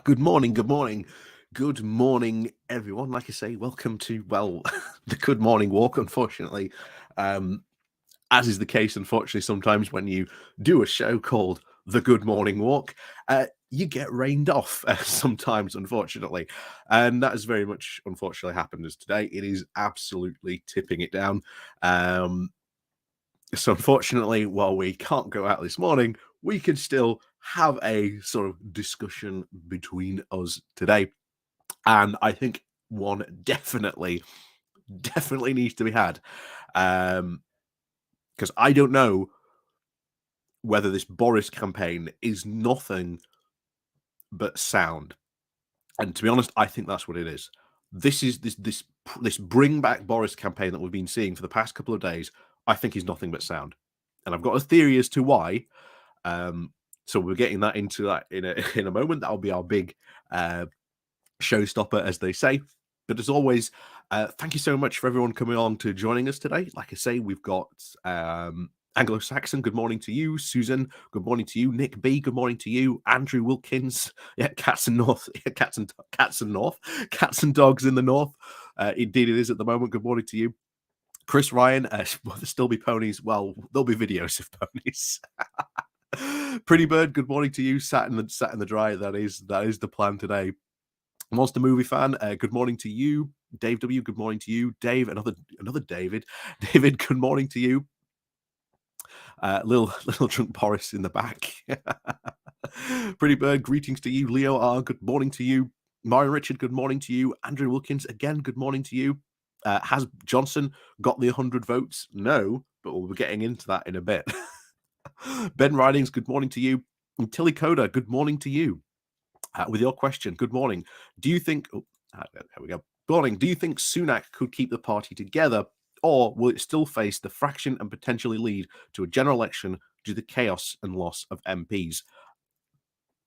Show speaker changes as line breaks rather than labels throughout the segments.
Good morning, good morning. Good morning, everyone. Like I say, welcome to, well, the Good Morning Walk, unfortunately. As is the case, unfortunately, sometimes when you do a show called The Good Morning Walk, you get rained off sometimes, unfortunately. And that has very much, unfortunately, happened as today. It is absolutely tipping it down. So unfortunately, while we can't go out this morning, we can still have a sort of discussion between us today. And I think one definitely needs to be had. Because I don't know whether this Boris campaign is nothing but sound. And to be honest, I think that's what it is. This is this bring back Boris campaign that we've been seeing for the past couple of days, I think is nothing but sound. And I've got a theory as to why. So we're getting that into that in a moment. That'll be our big showstopper, as they say. But as always, thank you so much for everyone coming on to joining us today. Like I say, we've got Anglo-Saxon, good morning to you. Susan, good morning to you. Nick B, good morning to you. Andrew Wilkins, yeah, cats and dogs in the north. Indeed, it is at the moment. Good morning to you. Chris Ryan, will there still be ponies? Well, there'll be videos of ponies. Pretty Bird, good morning to you. Sat in the dry. That is the plan today. Monster Movie Fan, good morning to you. Dave W, good morning to you. Dave, another David. David, good morning to you. Little drunk Boris in the back. Pretty Bird, greetings to you. Leo R, good morning to you. Marion Richard, good morning to you. Andrew Wilkins, again, good morning to you. Has Johnson got the 100 votes? No, but we'll be getting into that in a bit. Ben Ridings, good morning to you. And Tilly Coda, good morning to you. With your question, good morning. Do you think... there we go. Good morning. Do you think Sunak could keep the party together, or will it still face the fraction and potentially lead to a general election due to the chaos and loss of MPs?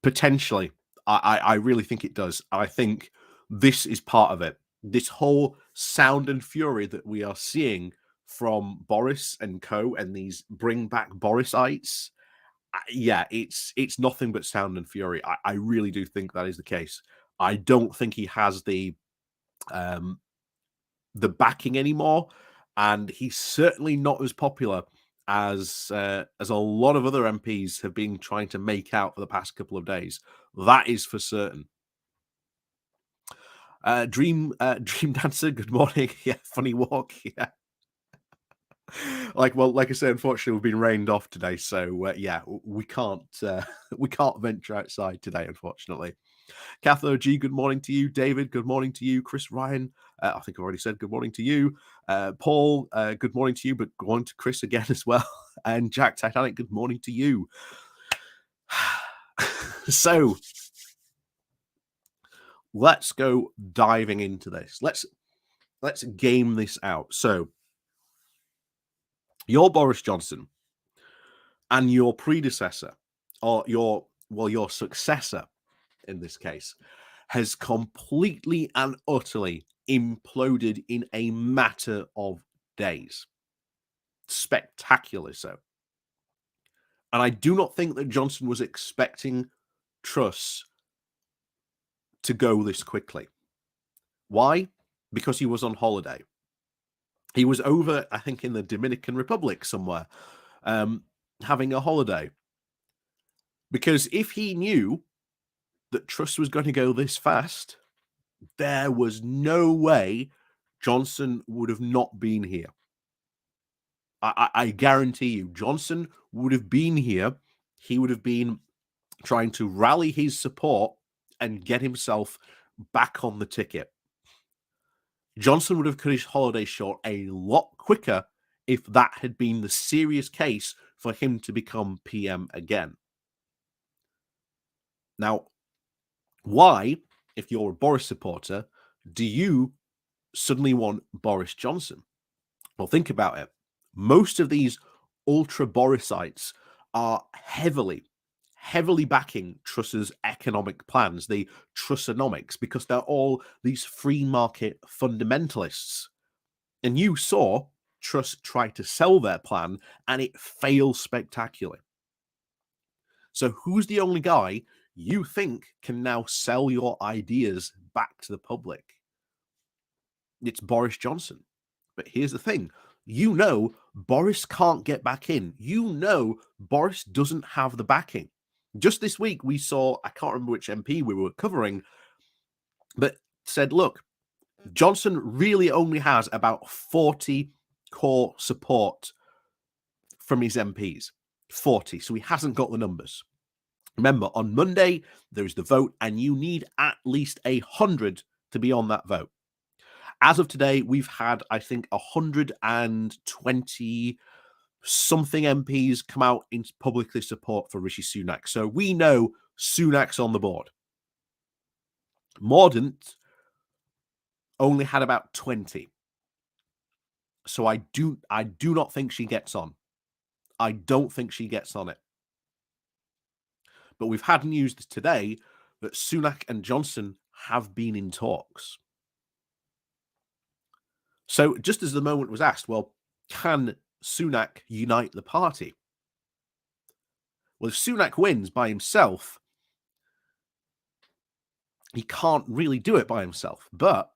Potentially. I really think it does. I think this is part of it. This whole sound and fury that we are seeing from Boris and co and these bring back Borisites, yeah, it's nothing but sound and fury. I really do think that is the case. I don't think he has the backing anymore, and he's certainly not as popular as a lot of other MPs have been trying to make out for the past couple of days. That is for certain. Dream Dancer, good morning. Yeah, funny walk. Yeah. Like I said, unfortunately, we've been rained off today, so yeah, we can't venture outside today, unfortunately. Catho G, good morning to you. David, good morning to you. Chris Ryan, I think I already said good morning to you. Paul, good morning to you, but good morning to Chris again as well. And Jack Titanic, good morning to you. So let's go diving into this. Let's game this out. So you're Boris Johnson, and your predecessor, or your successor in this case, has completely and utterly imploded in a matter of days. Spectacular so. And I do not think that Johnson was expecting Truss to go this quickly. Why? Because he was on holiday. He was over, I think, in the Dominican Republic somewhere, having a holiday. Because if he knew that Truss was going to go this fast, there was no way Johnson would have not been here. I guarantee you, Johnson would have been here. He would have been trying to rally his support and get himself back on the ticket. Johnson would have cut his holiday short a lot quicker if that had been the serious case for him to become PM again. Now, why, if you're a Boris supporter, do you suddenly want Boris Johnson? Well, think about it. Most of these ultra Borisites are heavily backing Truss's economic plans, the Trussonomics, because they're all these free market fundamentalists. And you saw Truss try to sell their plan, and it failed spectacularly. So who's the only guy you think can now sell your ideas back to the public. It's Boris Johnson. But here's the thing. Boris can't get back in. Boris doesn't have the backing. Just this week, we saw, I can't remember which MP we were covering, but said, look, Johnson really only has about 40 core support from his MPs. 40. So he hasn't got the numbers. Remember, on Monday, there's the vote, and you need at least 100 to be on that vote. As of today, we've had, I think, 120 something MPs come out in publicly support for Rishi Sunak. So we know Sunak's on the board. Mordaunt only had about 20. So I do not think she gets on. I don't think she gets on it. But we've had news today that Sunak and Johnson have been in talks. So just as the moment was asked, well, can Sunak unite the party? Well, if Sunak wins by himself, he can't really do it by himself. But,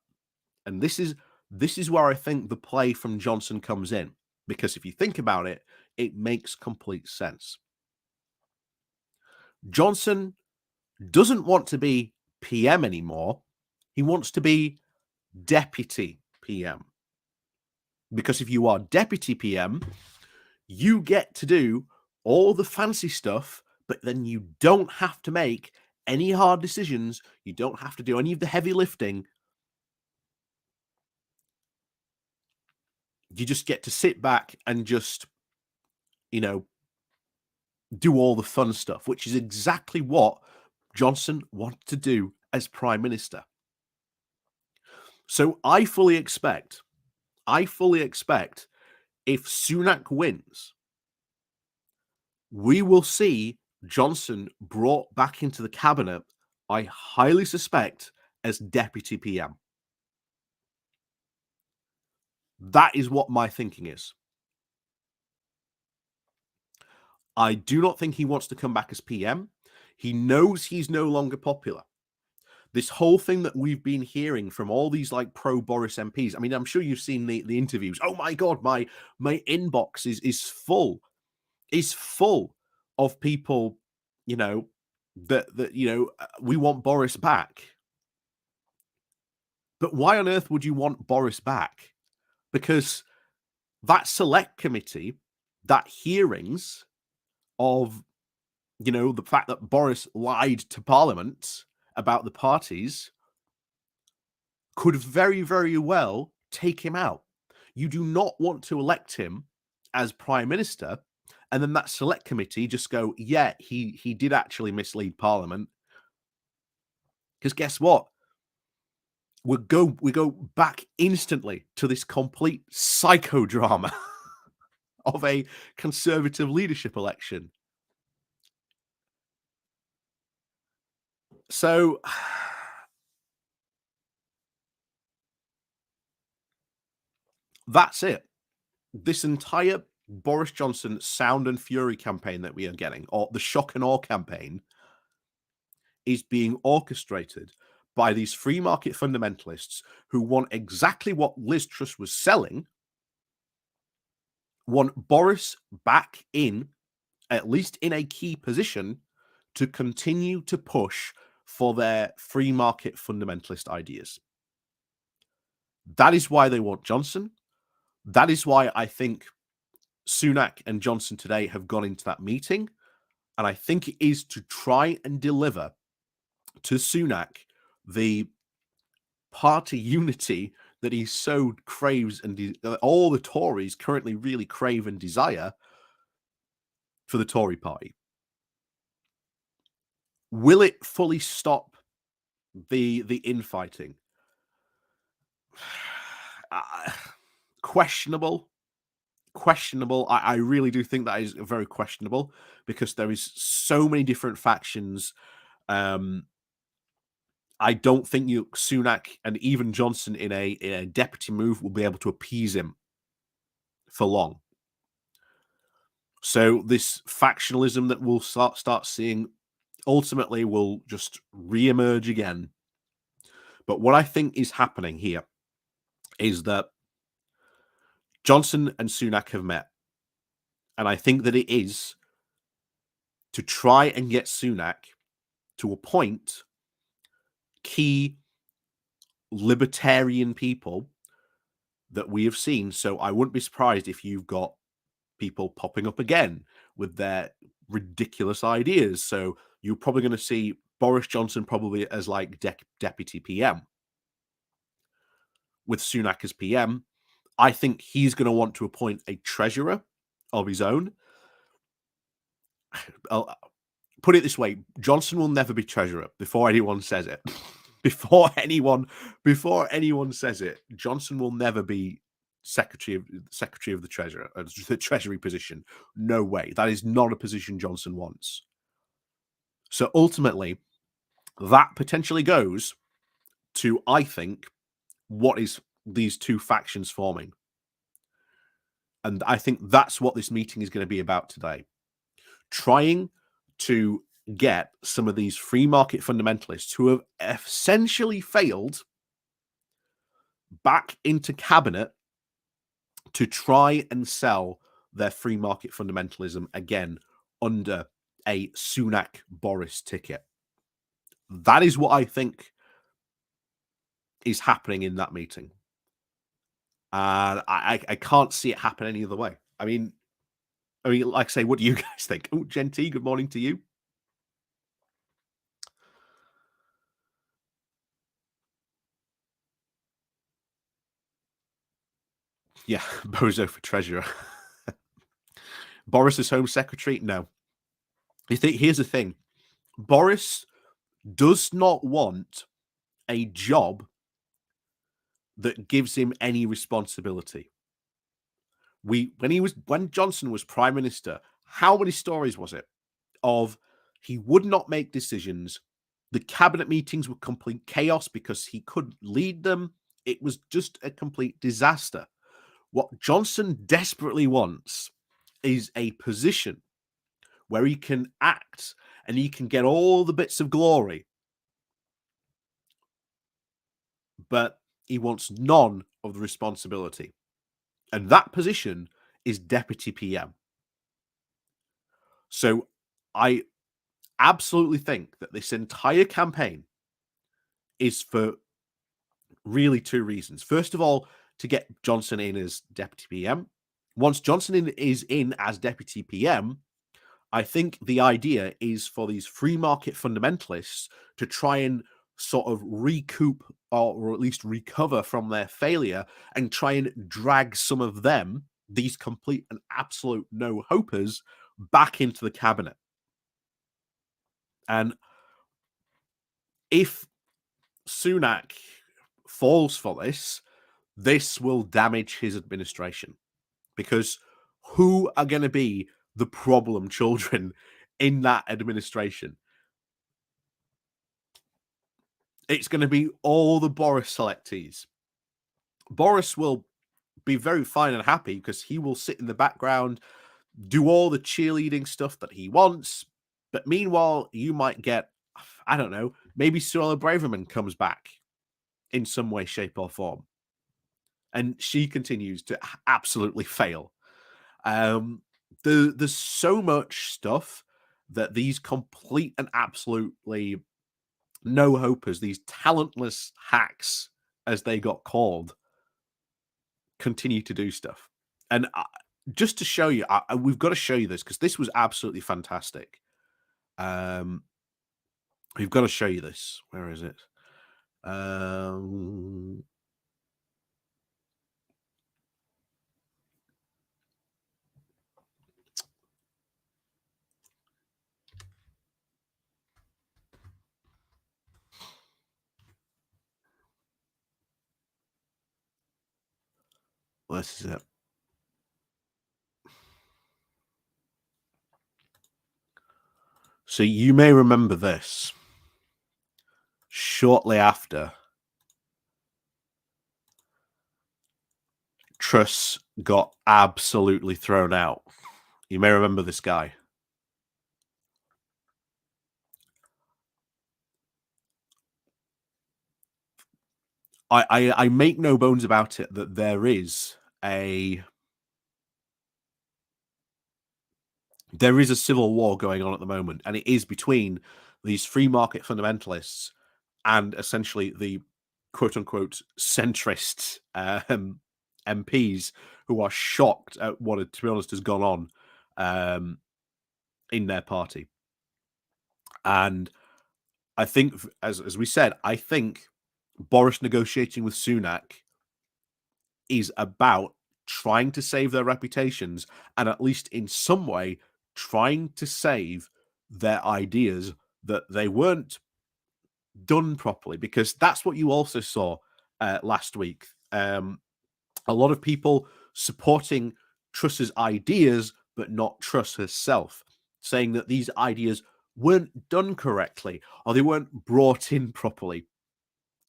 and this is where I think the play from Johnson comes in, because if you think about it, it makes complete sense. Johnson doesn't want to be PM anymore. He wants to be deputy PM. Because if you are deputy PM, you get to do all the fancy stuff, but then you don't have to make any hard decisions. You don't have to do any of the heavy lifting. You just get to sit back and just, do all the fun stuff, which is exactly what Johnson wanted to do as Prime Minister. So I fully expect if Sunak wins, we will see Johnson brought back into the cabinet, I highly suspect, as deputy PM. That is what my thinking is. I do not think he wants to come back as PM. He knows he's no longer popular. This whole thing that we've been hearing from all these like pro-Boris MPs, I mean, I'm sure you've seen the interviews. Oh my God, my inbox is full of people, that we want Boris back. But why on earth would you want Boris back? Because that select committee, that hearings of, the fact that Boris lied to Parliament about the parties could very, very well take him out. You do not want to elect him as Prime Minister, and then that select committee just go, yeah, he did actually mislead Parliament. Because guess what? We go back instantly to this complete psychodrama of a Conservative leadership election. So that's it. This entire Boris Johnson sound and fury campaign that we are getting, or the shock and awe campaign, is being orchestrated by these free market fundamentalists who want exactly what Liz Truss was selling, want Boris back in, at least in a key position, to continue to push for their free market fundamentalist ideas. That is why they want Johnson. That is why I think Sunak and Johnson today have gone into that meeting. And I think it is to try and deliver to Sunak the party unity that he so craves and all the Tories currently really crave and desire for the Tory party. Will it fully stop the infighting? Questionable. I really do think that is very questionable, because there is so many different factions. I don't think Sunak and even Johnson in a deputy move will be able to appease him for long. So this factionalism that we'll start seeing ultimately will just re-emerge again. But what I think is happening here is that Johnson and Sunak have met. And I think that it is to try and get Sunak to appoint key libertarian people that we have seen. So I wouldn't be surprised if you've got people popping up again with their ridiculous ideas. So you're probably going to see Boris Johnson probably as like deputy PM with Sunak as PM. I think he's going to want to appoint a treasurer of his own. I'll put it this way: Johnson will never be treasurer. Before anyone says it, before anyone says it, Johnson will never be secretary of the treasurer, the treasury position. No way. That is not a position Johnson wants. So ultimately, that potentially goes to, I think, what is these two factions forming. And I think that's what this meeting is going to be about today. Trying to get some of these free market fundamentalists who have essentially failed back into cabinet to try and sell their free market fundamentalism again under a Sunak Boris ticket. That is what I think is happening in that meeting. And I can't see it happen any other way. I mean, like I say, what do you guys think? Oh, Genty, good morning to you. Yeah, Bozo for treasurer. Boris's home secretary? No. Here's the thing. Boris does not want a job that gives him any responsibility. When Johnson was prime minister, how many stories was it of he would not make decisions? The cabinet meetings were complete chaos because he couldn't lead them. It was just a complete disaster. What Johnson desperately wants is a position where he can act and he can get all the bits of glory, but he wants none of the responsibility. And that position is deputy PM. So I absolutely think that this entire campaign is for really two reasons. First of all, to get Johnson in as deputy PM. Once Johnson is in as deputy PM, I think the idea is for these free market fundamentalists to try and sort of recoup or at least recover from their failure and try and drag some of them, these complete and absolute no-hopers, back into the cabinet. And if Sunak falls for this, this will damage his administration, because who are going to be the problem children in that administration? It's going to be all the Boris selectees. Boris will be very fine and happy because he will sit in the background, do all the cheerleading stuff that he wants. But meanwhile, you might get, I don't know, maybe Suella Braverman comes back in some way, shape, or form. And she continues to absolutely fail. There's so much stuff that these complete and absolutely no-hopers, these talentless hacks, as they got called, continue to do stuff. And just to show you, we've got to show you this because this was absolutely fantastic. We've got to show you this. Where is it? This is it. So you may remember this. Shortly after, Truss got absolutely thrown out. You may remember this guy. I make no bones about it that there is a civil war going on at the moment, and it is between these free market fundamentalists and essentially the quote unquote centrist MPs who are shocked at what, to be honest, has gone on in their party. And I think, as we said, I think Boris negotiating with Sunak is about trying to save their reputations and at least in some way trying to save their ideas that they weren't done properly, because that's what you also saw last week. A lot of people supporting Truss's ideas, but not Truss herself, saying that these ideas weren't done correctly or they weren't brought in properly.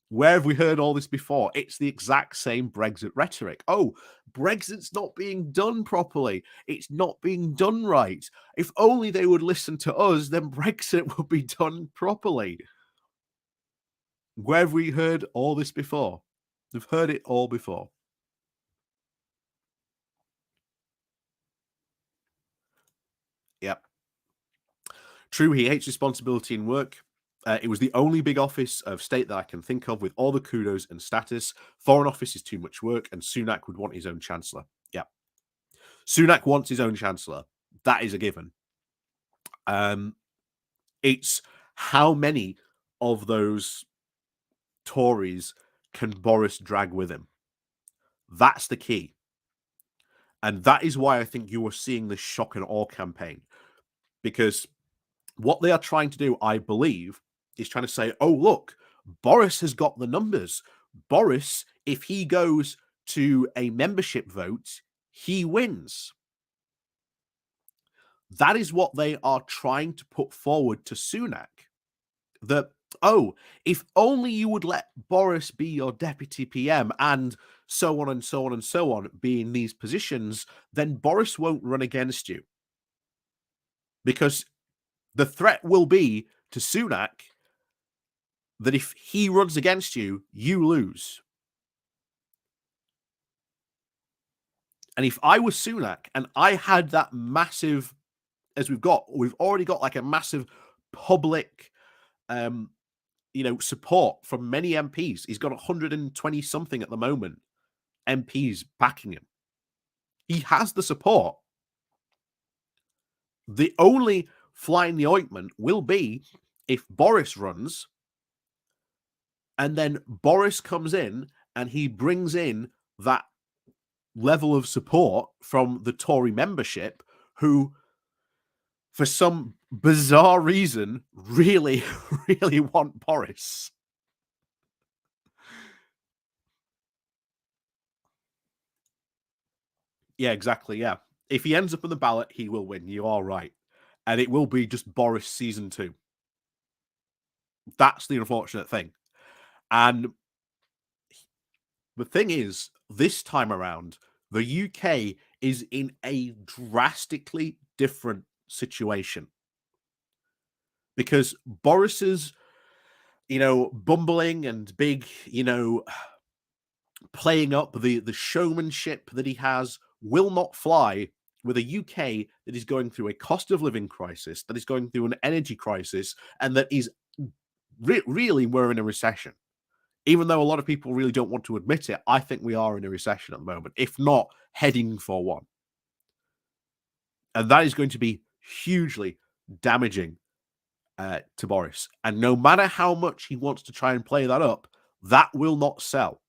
Where have we heard all this before? It's the exact same Brexit rhetoric. Oh, Brexit's not being done properly. It's not being done right. If only they would listen to us, then Brexit would be done properly. Where have we heard all this before? We've heard it all before. Yep. True, he hates responsibility in work. It was the only big office of state that I can think of with all the kudos and status. Foreign Office is too much work, and Sunak would want his own chancellor. Yeah. Sunak wants his own chancellor. That is a given. It's how many of those Tories can Boris drag with him? That's the key. And that is why I think you are seeing this shock and awe campaign. Because what they are trying to do, I believe, is trying to say, oh, look, Boris has got the numbers. Boris, if he goes to a membership vote, he wins. That is what they are trying to put forward to Sunak. That, oh, if only you would let Boris be your deputy PM and so on and so on and so on, be in these positions, then Boris won't run against you. Because the threat will be to Sunak that if he runs against you, you lose. And if I was Sunak and I had that massive, as we've already got like a massive public, support from many MPs. He's got 120 something at the moment MPs backing him. He has the support. The only fly in the ointment will be if Boris runs and then Boris comes in and he brings in that level of support from the Tory membership who, for some bizarre reason, really, really want Boris. Yeah, exactly. Yeah. If he ends up on the ballot, he will win. You are right. And it will be just Boris season 2. That's the unfortunate thing. And the thing is, this time around, the UK is in a drastically different situation. Because Boris's, bumbling and big, playing up the showmanship that he has will not fly with a UK that is going through a cost of living crisis, that is going through an energy crisis, and that is really, we're in a recession. Even though a lot of people really don't want to admit it, I think we are in a recession at the moment, if not heading for one. And that is going to be hugely damaging to Boris. And no matter how much he wants to try and play that up, that will not sell.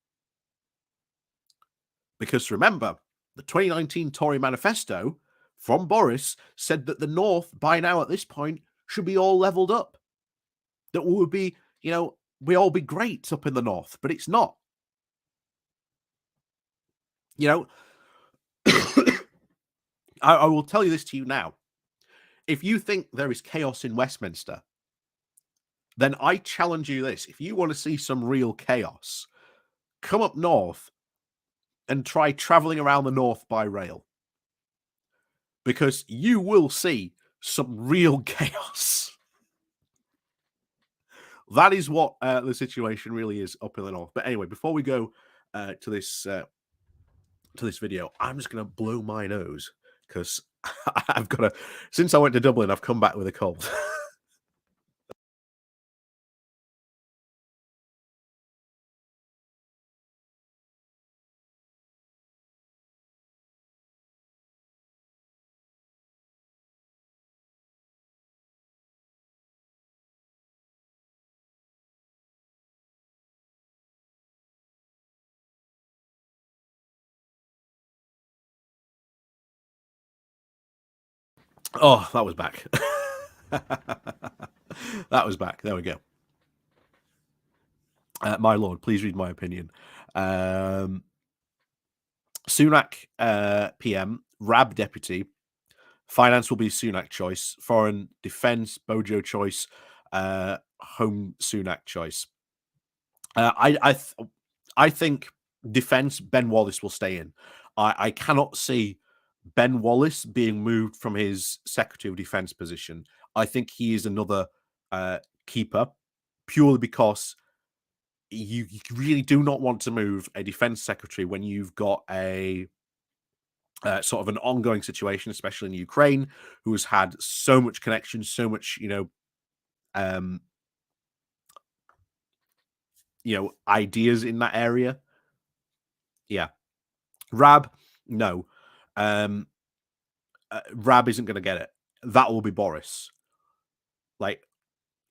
Because remember, the 2019 Tory manifesto from Boris said that the North, by now at this point, should be all leveled up. That we would be, we all be great up in the North, but it's not. I will tell you this to you now. If you think there is chaos in Westminster, then I challenge you this. If you want to see some real chaos, come up north and try traveling around the North by rail. Because you will see some real chaos. That is what the situation really is up in the north. But anyway, before we go to this video, I'm just going to blow my nose because I've got since I went to Dublin, I've come back with a cold. Oh, that was back. That was back. There we go. My lord, please read my opinion. Sunak PM, Rab deputy. Finance will be Sunak choice. Foreign defence, Bojo choice. Home Sunak choice. I think defence, Ben Wallace will stay in. I cannot see Ben Wallace being moved from his Secretary of Defence position. I think he is another keeper, purely because you really do not want to move a defence secretary when you've got a sort of an ongoing situation, especially in Ukraine, who has had so much connection, so much, ideas in that area. Yeah. Rab, no. Rab isn't going to get it. That will be Boris. Like,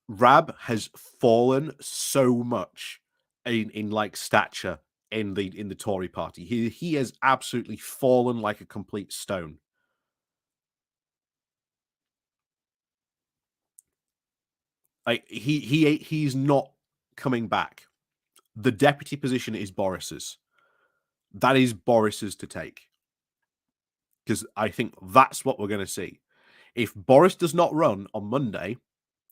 Rab has fallen so much in like stature in the Tory party. He has absolutely fallen like a complete stone. Like he's not coming back. The deputy position is Boris's. That is Boris's to take. Because I think that's what we're going to see. If Boris does not run on Monday,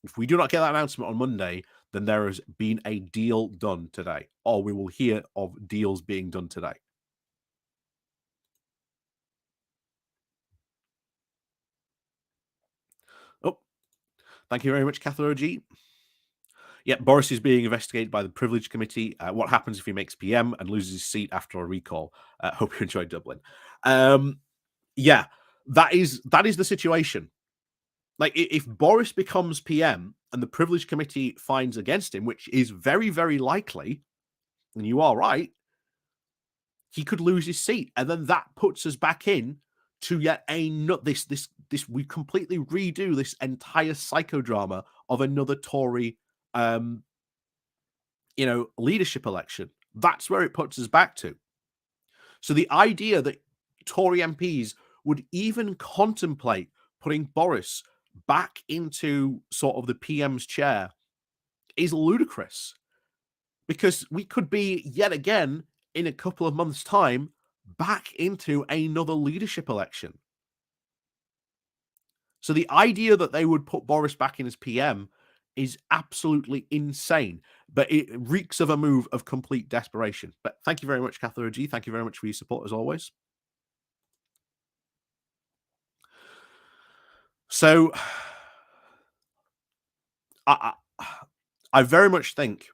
if we do not get that announcement on Monday, then there has been a deal done today, or we will hear of deals being done today. Oh, thank you very much, Catherine OG. Yeah, Boris is being investigated by the Privilege Committee. What happens if he makes PM and loses his seat after a recall? Hope you enjoyed Dublin. Yeah, that is the situation. Like, if Boris becomes PM and the Privilege Committee finds against him, which is very, very likely, and you are right, he could lose his seat, and then that puts us back in to yet this. We completely redo this entire psychodrama of another Tory, leadership election. That's where it puts us back to. So the idea that Tory MPs would even contemplate putting Boris back into sort of the PM's chair is ludicrous, because we could be yet again in a couple of months' time back into another leadership election. So the idea that they would put Boris back in as PM is absolutely insane, but it reeks of a move of complete desperation. But thank you very much, Catherine G. Thank you very much for your support as always. So I very much think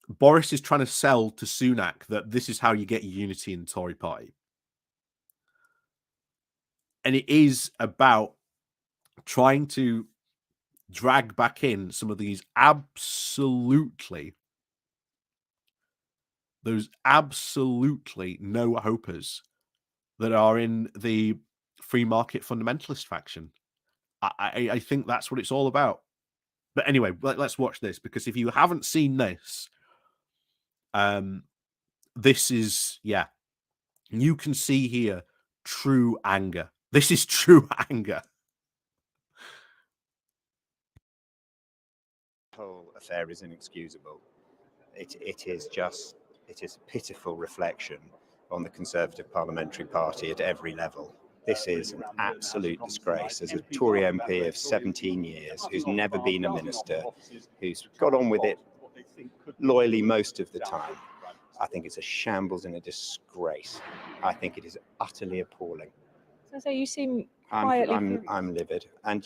Boris is trying to sell to Sunak that this is how you get unity in the Tory party. And it is about trying to drag back in some of those absolutely no-hopers that are in the free market fundamentalist faction. I think that's what it's all about. But anyway, let's watch this, because if you haven't seen this, this is, yeah, you can see here true anger. This is true anger.
The whole affair is inexcusable. It is a pitiful reflection on the Conservative Parliamentary Party at every level. This is an absolute disgrace. As a Tory MP of 17 years, who's never been a minister, who's got on with it loyally most of the time, I think it's a shambles and a disgrace. I think it is utterly appalling.
So you seem quietly...
I'm livid. And,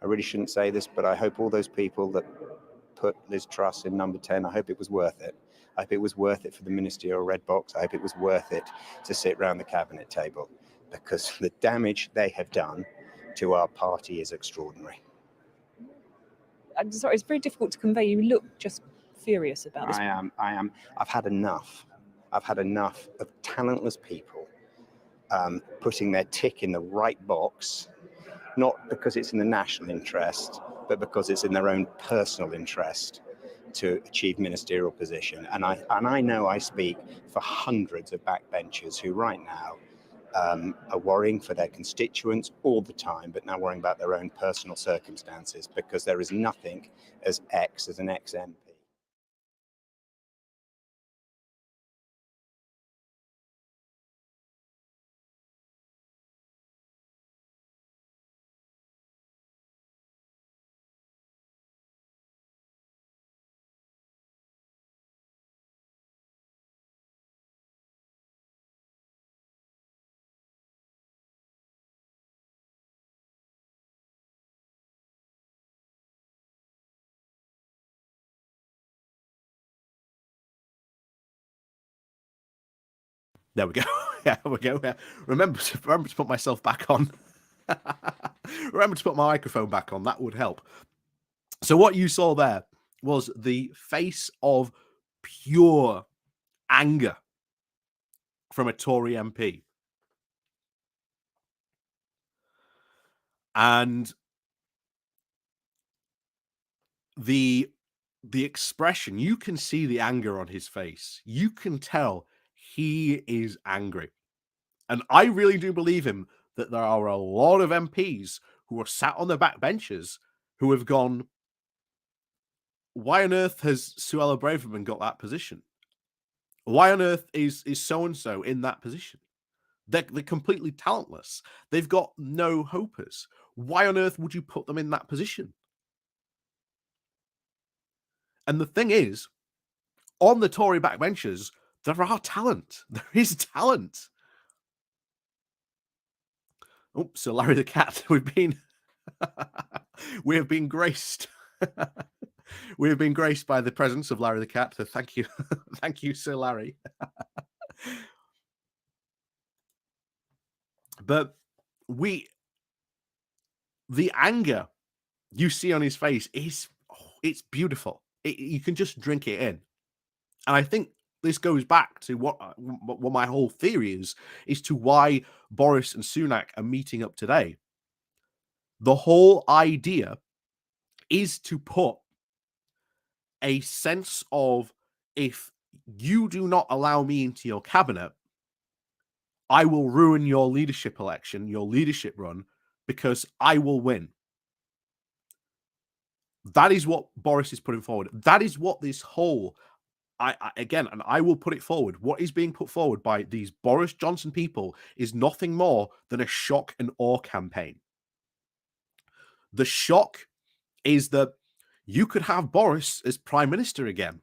I really shouldn't say this, but I hope all those people that put Liz Truss in number 10, I hope it was worth it. I hope it was worth it for the ministerial red box. I hope it was worth it to sit around the cabinet table, because the damage they have done to our party is extraordinary.
I'm sorry, it's very difficult to convey. You look just furious about this.
I am. I've had enough. I've had enough of talentless people putting their tick in the right box, not because it's in the national interest, but because it's in their own personal interest to achieve ministerial position. And I know I speak for hundreds of backbenchers who right now are worrying for their constituents all the time, but now worrying about their own personal circumstances, because there is nothing as an ex-MP.
There we go. Yeah, we go. Yeah. Remember to put myself back on. Remember to put my microphone back on. That would help. So what you saw there was the face of pure anger from a Tory MP. And the expression, you can see the anger on his face. You can tell he is angry. And I really do believe him that there are a lot of MPs who are sat on the back benches who have gone, why on earth has Suella Braverman got that position? Why on earth is so-and-so in that position? They're completely talentless. They've got no hopers. Why on earth would you put them in that position? And the thing is, on the Tory backbenchers, there are talent. There is talent. Oh, so Larry the Cat, we have been graced. We have been graced by the presence of Larry the Cat. So thank you. Thank you, Sir Larry. But the anger you see on his face it's beautiful. You can just drink it in. And I think this goes back to what my whole theory is to why Boris and Sunak are meeting up today. The whole idea is to put a sense of, if you do not allow me into your cabinet, I will ruin your leadership election, your leadership run, because I will win. That is what Boris is putting forward. That is what this whole, again, and I will put it forward, what is being put forward by these Boris Johnson people is nothing more than a shock and awe campaign. The shock is that you could have Boris as Prime Minister again.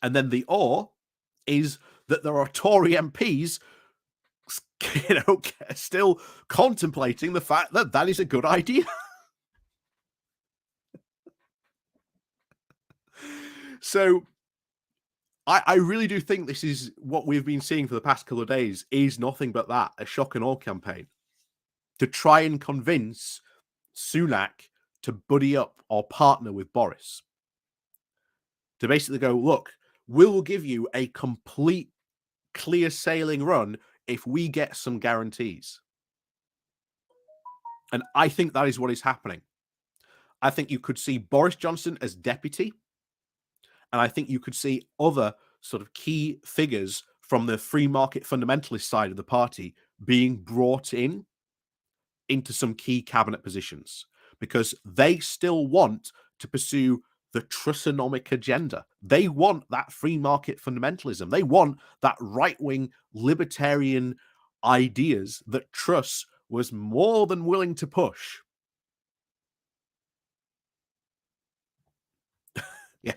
And then the awe is that there are Tory MPs, still contemplating the fact that that is a good idea. So I really do think this is what we've been seeing for the past couple of days is nothing but that, a shock and awe campaign to try and convince Sunak to buddy up or partner with Boris. To basically go, look, we'll give you a complete clear sailing run if we get some guarantees. And I think that is what is happening. I think you could see Boris Johnson as deputy. And I think you could see other sort of key figures from the free market fundamentalist side of the party being brought into some key cabinet positions, because they still want to pursue the Trussonomic agenda. They want that free market fundamentalism. They want that right-wing libertarian ideas that Truss was more than willing to push. Yeah.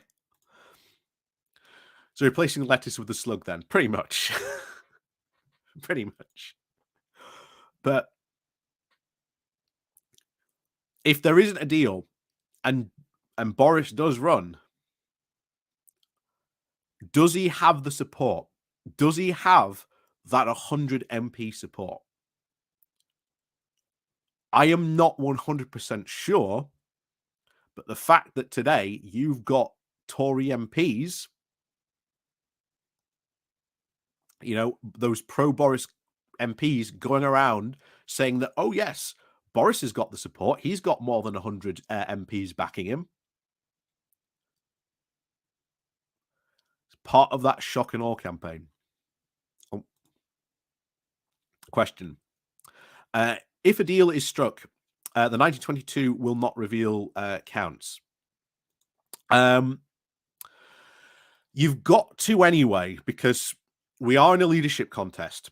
So replacing lettuce with the slug then, pretty much. Pretty much. But if there isn't a deal and Boris does run, does he have the support? Does he have that 100 MP support? I am not 100% sure, but the fact that today you've got Tory MPs, you know, those pro-Boris MPs going around saying that, oh, yes, Boris has got the support. He's got more than 100 MPs backing him. It's part of that shock and awe campaign. Oh. Question. If a deal is struck, the 1922 will not reveal counts. You've got to anyway, because we are in a leadership contest,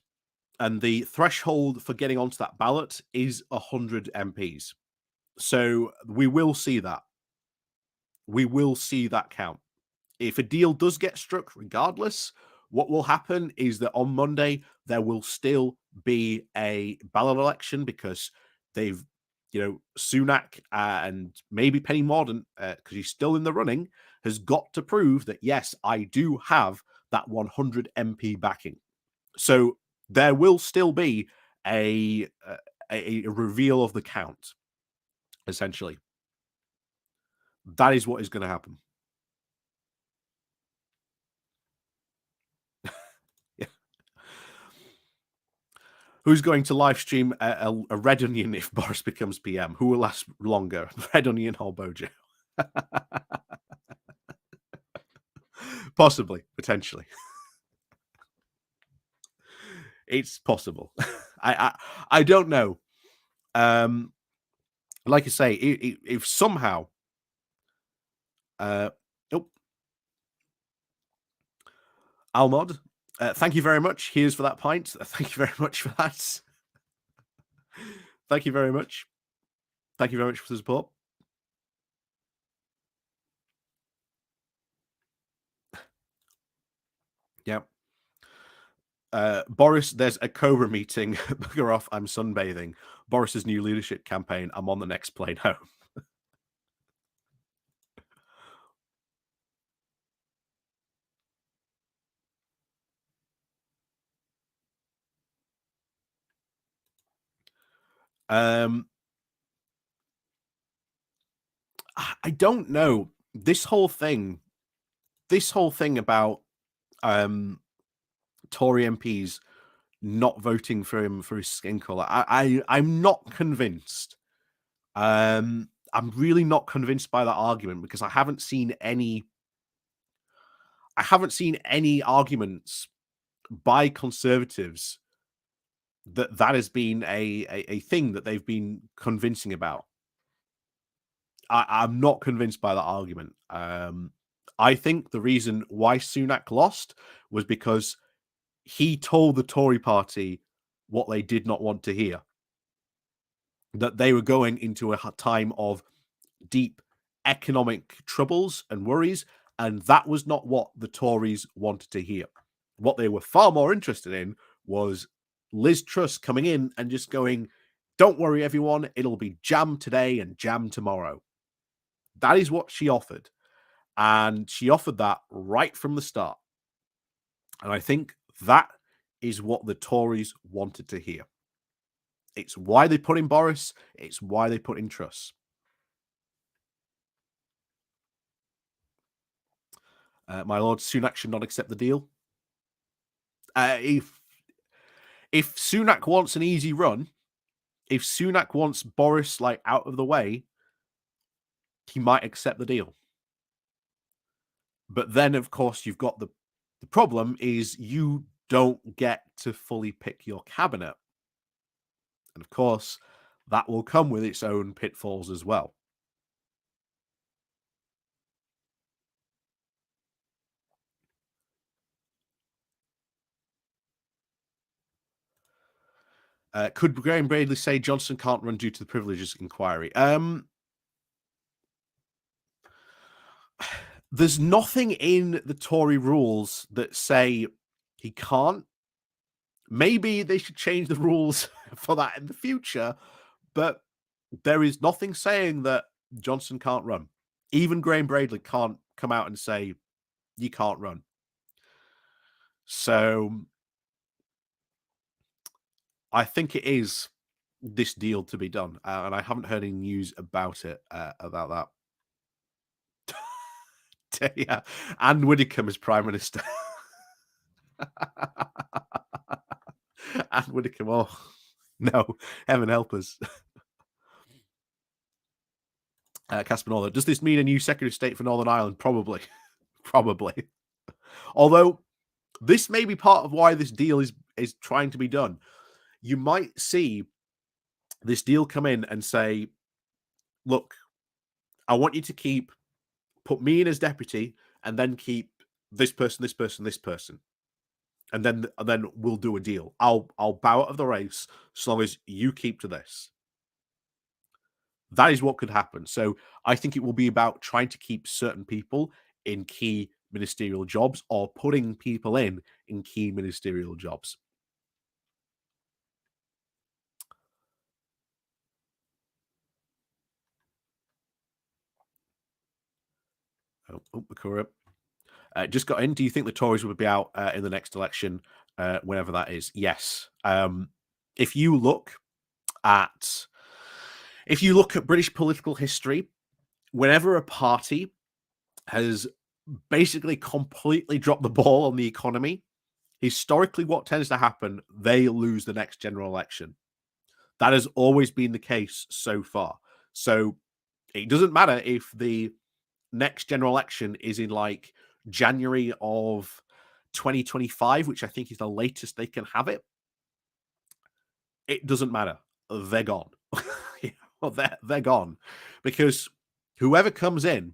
and the threshold for getting onto that ballot is 100 MPs. So we will see that. We will see that count. If a deal does get struck, regardless, what will happen is that on Monday there will still be a ballot election, because they've, you know, Sunak and maybe Penny Mordaunt, because he's still in the running, has got to prove that, yes, I do have that 100 MP backing. So there will still be a reveal of the count, essentially. That is what is going to happen. Yeah. Who's going to live stream a Red Onion if Boris becomes PM? Who will last longer, Red Onion or Bojo? Possibly, potentially. It's possible. I don't know. Like I say, if somehow, Almod, thank you very much. Here's for that pint. Thank you very much for that. Thank you very much. Thank you very much for the support. Yeah. Boris, there's a Cobra meeting. Bugger off, I'm sunbathing. Boris's new leadership campaign. I'm on the next plane home. I don't know. This whole thing about Tory MPs not voting for him for his skin color, I'm not convinced. I'm really not convinced by that argument, because I haven't seen any arguments by Conservatives that has been a thing that they've been convincing about. I'm not convinced by that argument. I think the reason why Sunak lost was because he told the Tory party what they did not want to hear. That they were going into a time of deep economic troubles and worries, and that was not what the Tories wanted to hear. What they were far more interested in was Liz Truss coming in and just going, don't worry, everyone, it'll be jam today and jam tomorrow. That is what she offered. And she offered that right from the start. And I think that is what the Tories wanted to hear. It's why they put in Boris. It's why they put in Truss. My lord, Sunak should not accept the deal. If Sunak wants an easy run, if Sunak wants Boris like out of the way, he might accept the deal. But then, of course, you've got the problem is you don't get to fully pick your cabinet. And of course, that will come with its own pitfalls as well. Could Graham Bradley say Johnson can't run due to the privileges inquiry? There's nothing in the Tory rules that say he can't. Maybe they should change the rules for that in the future, but There is nothing saying that Johnson can't run. Even Graham Bradley can't come out and say, you can't run. So I think it is this deal to be done. And I haven't heard any news about it, about that. Yeah. Anne Widdecombe is Prime Minister. Anne Widdecombe, oh, no. Heaven help us. Casper Northern, does this mean a new Secretary of State for Northern Ireland? Probably. Probably. Although, this may be part of why this deal is trying to be done. You might see this deal come in and say, look, I want you to put me in as deputy and then keep this person, this person, this person. And then we'll do a deal. I'll bow out of the race so long as you keep to this. That is what could happen. So I think it will be about trying to keep certain people in key ministerial jobs or putting people in key ministerial jobs. Oh, Bakura. Just got in. Do you think the Tories will be out in the next election, whenever that is? Yes. If you look at British political history, whenever a party has basically completely dropped the ball on the economy, historically what tends to happen, they lose the next general election. That has always been the case so far. So it doesn't matter if the next general election is in like January of 2025, which I think is the latest they can have it. It doesn't matter. They're gone. Well, they're gone, because whoever comes in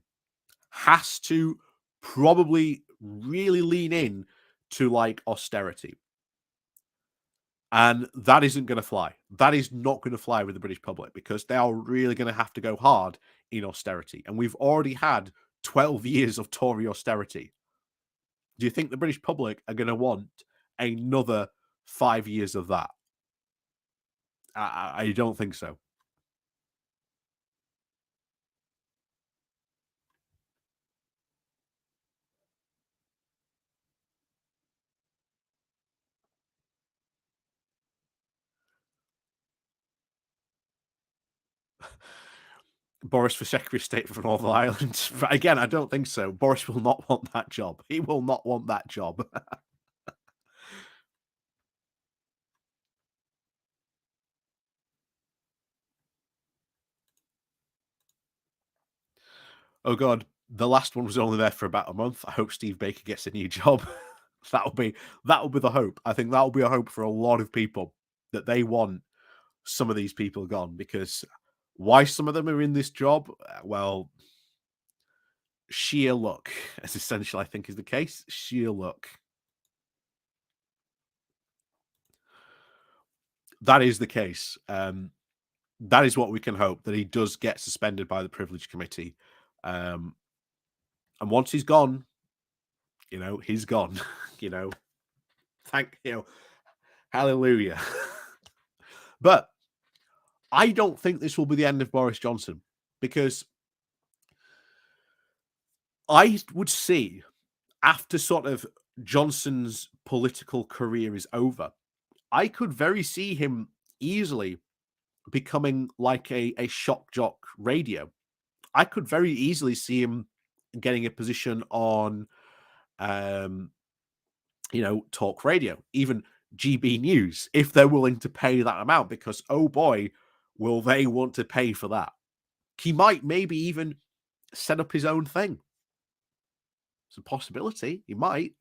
has to probably really lean in to like austerity. And that isn't going to fly. That is not going to fly with the British public, because they are really going to have to go hard in austerity. And we've already had 12 years of Tory austerity. Do you think the British public are going to want another 5 years of that? I don't think so. Boris for Secretary of State for Northern Ireland. But again, I don't think so. Boris will not want that job. He will not want that job. Oh God, the last one was only there for about a month. I hope Steve Baker gets a new job. That'll be the hope. I think that'll be a hope for a lot of people, that they want some of these people gone, because why some of them are in this job? Well, sheer luck, as essentially I think is the case. Sheer luck. That is the case. That is what we can hope, that he does get suspended by the Privilege Committee. And once he's gone, he's gone. Hallelujah. But I don't think this will be the end of Boris Johnson, because I would see, after sort of Johnson's political career is over, I could very see him easily becoming like a shock jock radio. I could very easily see him getting a position on, talk radio, even GB News, if they're willing to pay that amount, because, oh boy, will they want to pay for that. He might maybe even set up his own thing. It's a possibility. He might,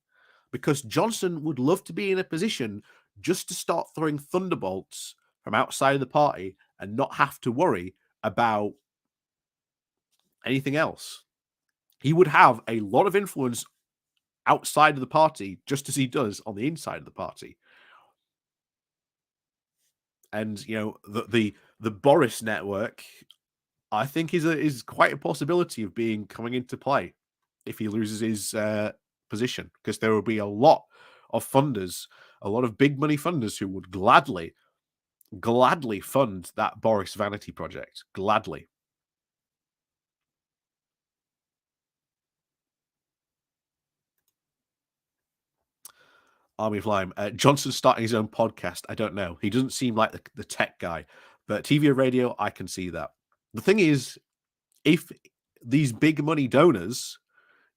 because Johnson would love to be in a position just to start throwing thunderbolts from outside of the party and not have to worry about anything else. He would have a lot of influence outside of the party, just as he does on the inside of the party. And the Boris network, I think, is quite a possibility of coming into play if he loses his position, because there will be a lot of funders, a lot of big money funders, who would gladly gladly fund that Boris vanity project. Gladly. Army of Lime. Johnson's starting his own podcast. I don't know. He doesn't seem like the tech guy, but TV or radio, I can see that. The thing is, if these big money donors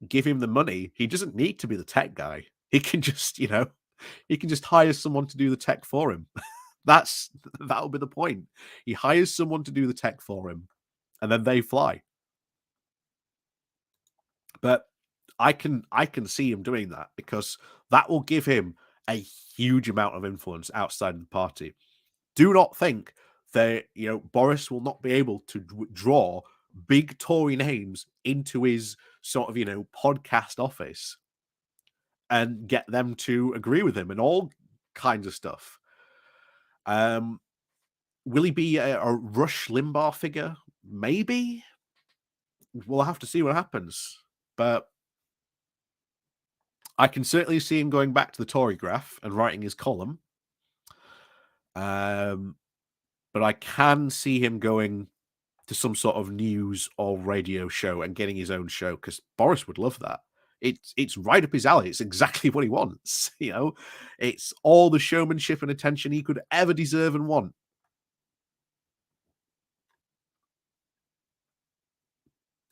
give him the money, he doesn't need to be the tech guy. He can just, he can just hire someone to do the tech for him. That'll be the point. He hires someone to do the tech for him, and then they fly. But I can see him doing that, because that will give him a huge amount of influence outside of the party. Do not think that Boris will not be able to draw big Tory names into his sort of podcast office and get them to agree with him and all kinds of stuff. Will he be a Rush Limbaugh figure? Maybe. We'll have to see what happens. But I can certainly see him going back to the Tory graph and writing his column. But I can see him going to some sort of news or radio show and getting his own show, because Boris would love that. It's right up his alley. It's exactly what he wants. It's all the showmanship and attention he could ever deserve and want.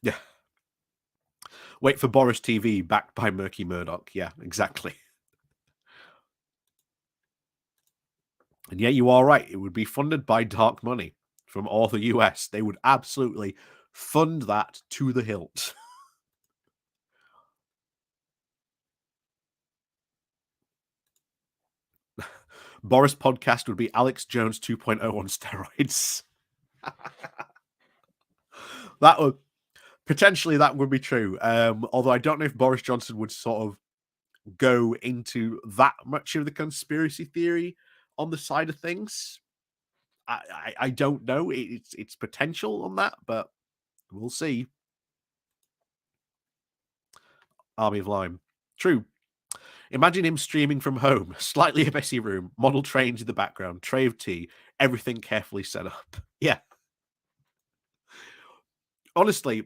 Yeah. Wait for Boris TV backed by Murky Murdoch. Yeah, exactly. And yeah, you are right. It would be funded by dark money from all the US. They would absolutely fund that to the hilt. Boris podcast would be Alex Jones 2.0 on steroids. That would be true. Although I don't know if Boris Johnson would sort of go into that much of the conspiracy theory on the side of things. I don't know. It's potential on that, but we'll see. Army of Lime. True. Imagine him streaming from home, slightly a messy room, model trains in the background, tray of tea, everything carefully set up. Yeah. Honestly,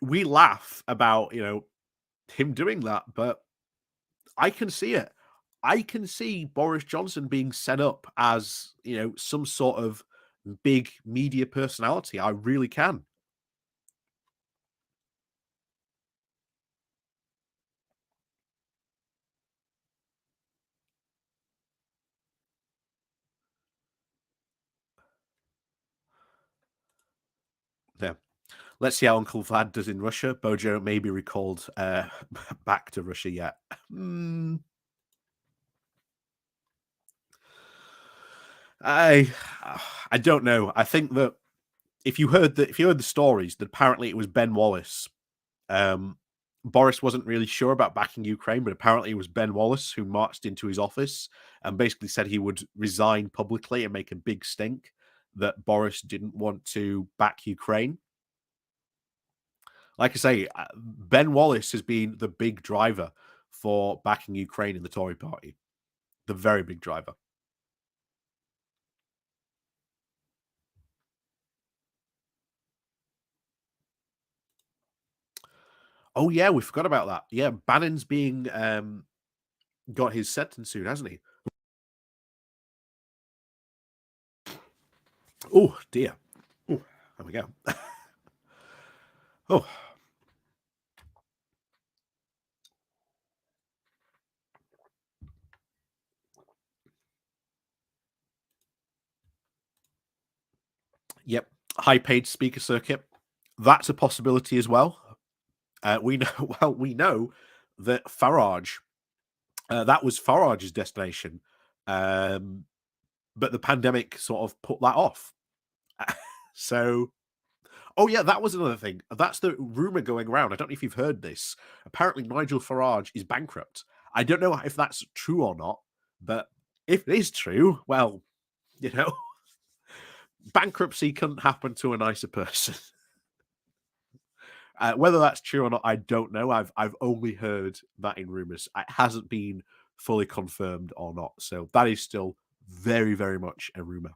we laugh about, him doing that, but I can see it. I can see Boris Johnson being set up as, some sort of big media personality. I really can. Yeah. Let's see how Uncle Vlad does in Russia. Bojo may be recalled back to Russia yet. I don't know. I think that if you heard the stories, that apparently it was Ben Wallace. Boris wasn't really sure about backing Ukraine, but apparently it was Ben Wallace who marched into his office and basically said he would resign publicly and make a big stink that Boris didn't want to back Ukraine. Like I say, Ben Wallace has been the big driver for backing Ukraine in the Tory party. The very big driver. Oh yeah, we forgot about that. Yeah, Bannon's being got his sentence soon, hasn't he? Oh dear. Oh, there we go. Oh. Yep. High paid speaker circuit. That's a possibility as well. We know that Farage, that was Farage's destination. But the pandemic sort of put that off. So, oh yeah, that was another thing. That's the rumor going around. I don't know if you've heard this. Apparently, Nigel Farage is bankrupt. I don't know if that's true or not, but if it is true, well, bankruptcy couldn't happen to a nicer person. Whether that's true or not, I don't know. I've only heard that in rumors. It hasn't been fully confirmed or not. So that is still very, very much a rumour.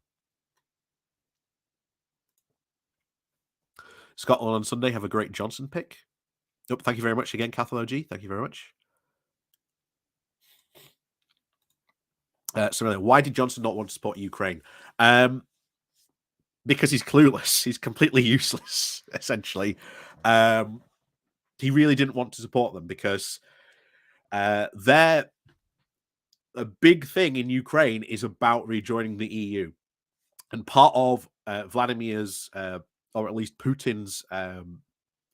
Scotland on Sunday have a great Johnson pick. Oh, thank you very much again, Cathal OG. Thank you very much. So why did Johnson not want to support Ukraine? Because he's clueless. He's completely useless, essentially. He really didn't want to support them because they're a big thing in Ukraine is about rejoining the EU. And part of Vladimir's, or at least Putin's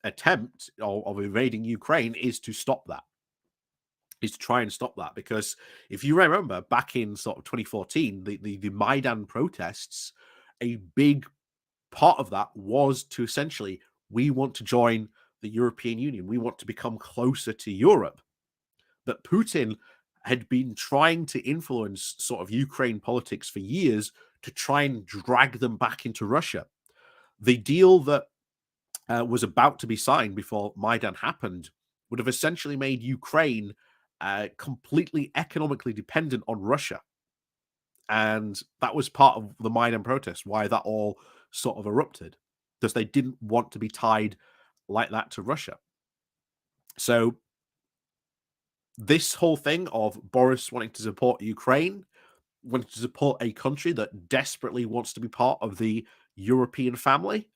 attempt of invading Ukraine is to stop that. Is to try and stop that. Because if you remember, back in sort of 2014, the Maidan protests, a big part of that was to essentially, we want to join the European Union. We want to become closer to Europe. But Putin had been trying to influence sort of Ukraine politics for years to try and drag them back into Russia. The deal that was about to be signed before Maidan happened would have essentially made Ukraine completely economically dependent on Russia. And that was part of the Maidan protests, why that all sort of erupted, because they didn't want to be tied like that to Russia. So this whole thing of Boris wanting to support Ukraine, wanting to support a country that desperately wants to be part of the European family,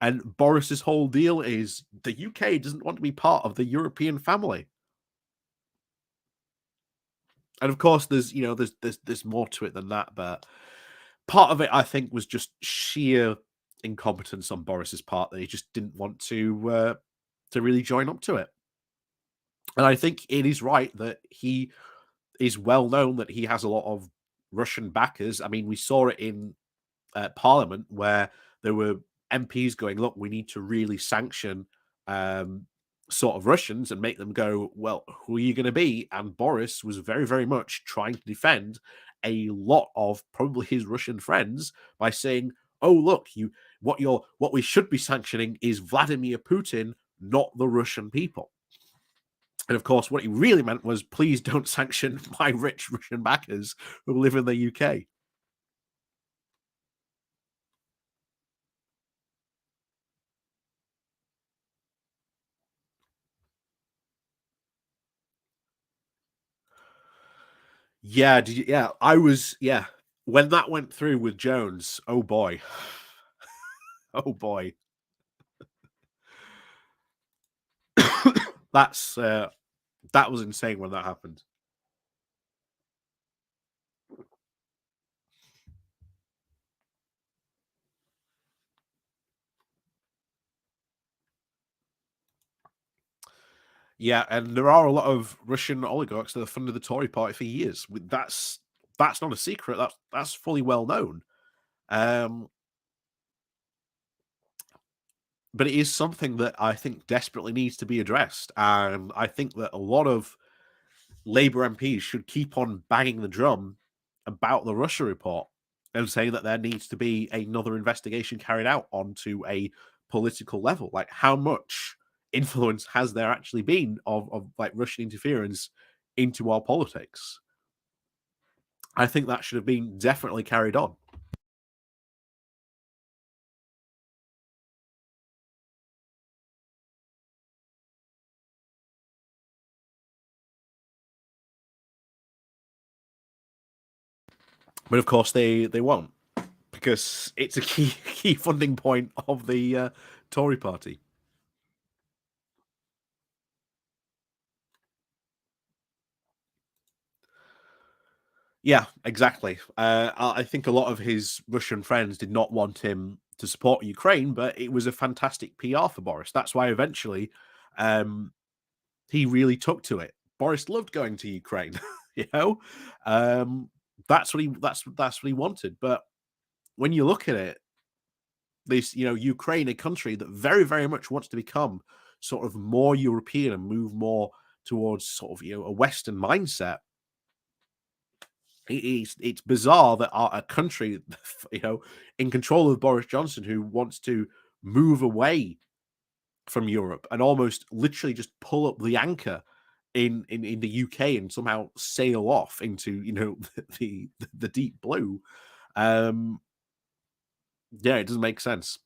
and Boris's whole deal is the UK doesn't want to be part of the European family. And of course, there's more to it than that, but part of it, I think, was just sheer incompetence on Boris's part, that he just didn't want to really join up to it. And I think it is right that he is well known that he has a lot of Russian backers. I mean, we saw it in Parliament where there were MPs going, look, we need to really sanction sort of Russians and make them go, well, who are you going to be? And Boris was very, very much trying to defend a lot of probably his Russian friends by saying, oh, look, what we should be sanctioning is Vladimir Putin, not the Russian people. And of course, what he really meant was, please don't sanction my rich Russian backers who live in the UK. Yeah, I was, when that went through with Jones, oh boy. Oh boy. That was insane when that happened. Yeah, and there are a lot of Russian oligarchs that have funded the Tory party for years. That's not a secret. That's fully well known. But it is something that I think desperately needs to be addressed. And I think that a lot of Labour MPs should keep on banging the drum about the Russia report and saying that there needs to be another investigation carried out onto a political level. Like, how much influence has there actually been of like Russian interference into our politics? I think that should have been definitely carried on. But of course they won't, because it's a key funding point of the Tory party. Yeah, exactly. I think a lot of his Russian friends did not want him to support Ukraine, but it was a fantastic PR for Boris. That's why eventually he really took to it. Boris loved going to Ukraine, you know. That's what he wanted. But when you look at it, this, Ukraine, a country that very, very much wants to become sort of more European and move more towards sort of a Western mindset. It's bizarre that a country, in control of Boris Johnson, who wants to move away from Europe and almost literally just pull up the anchor in the UK and somehow sail off into the deep blue. Yeah, it doesn't make sense.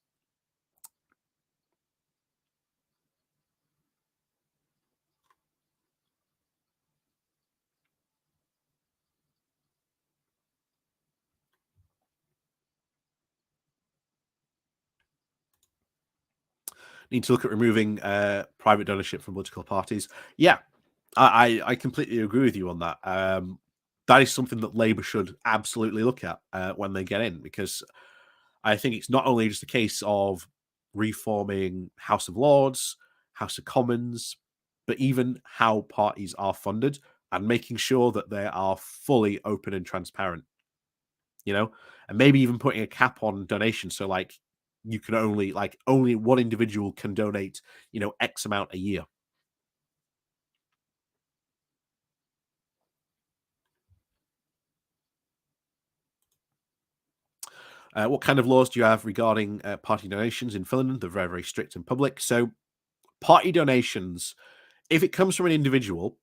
Need to look at removing private donorship from political parties. Yeah, I completely agree with you on that. That is something that Labour should absolutely look at when they get in, because I think it's not only just a case of reforming House of Lords, House of Commons, but even how parties are funded and making sure that they are fully open and transparent, and maybe even putting a cap on donations. So like you can only one individual can donate, X amount a year. What kind of laws do you have regarding party donations in Finland? They're very, very strict and public. So party donations, if it comes from an individual,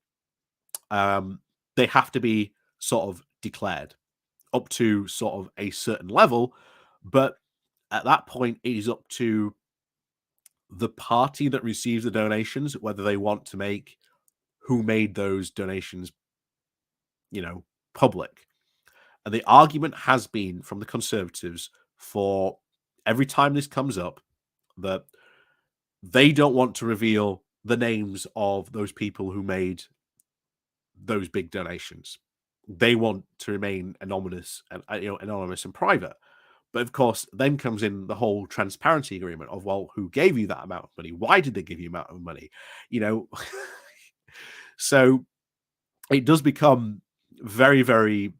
they have to be sort of declared up to sort of a certain level. But at that point, it is up to the party that receives the donations whether they want to make who made those donations, public. And the argument has been from the Conservatives for every time this comes up that they don't want to reveal the names of those people who made those big donations. They want to remain anonymous and private. But of course, then comes in the whole transparency agreement of, well, who gave you that amount of money? Why did they give you amount of money? So it does become very, very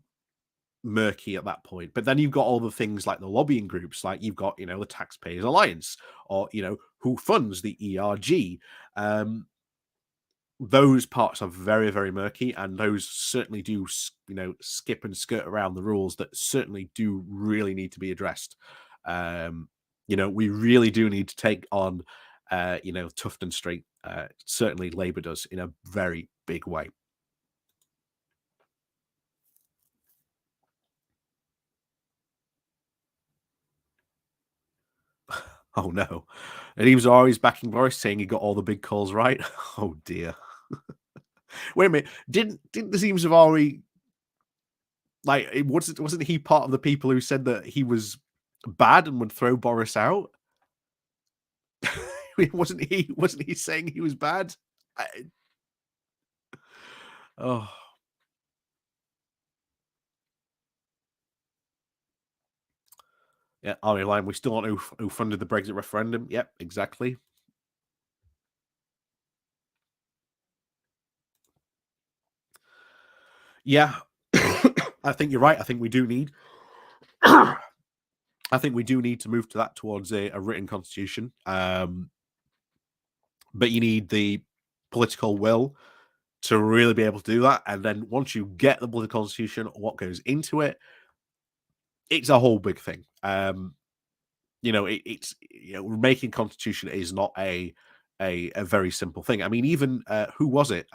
murky at that point. But then you've got all the things like the lobbying groups, like you've got, the Taxpayers Alliance, or, who funds the ERG. Those parts are very, very murky, and those certainly do, skip and skirt around the rules that certainly do really need to be addressed. We really do need to take on, Tufton Street. Certainly Labour does in a very big way. Oh no. And he was always backing Boris, saying he got all the big calls right. Oh dear. Wait a minute. Didn't the Teams of Ari, like, wasn't he part of the people who said that he was bad and would throw Boris out? wasn't he saying he was bad? Oh. Yeah, Ari Line, we still don't know who funded the Brexit referendum. Yep, exactly. Yeah, I think you're right. I think we do need to move to that towards a written constitution. But you need the political will to really be able to do that. And then once you get the political constitution, what goes into it, it's a whole big thing. It's making constitution is not a very simple thing. I mean, even who was it?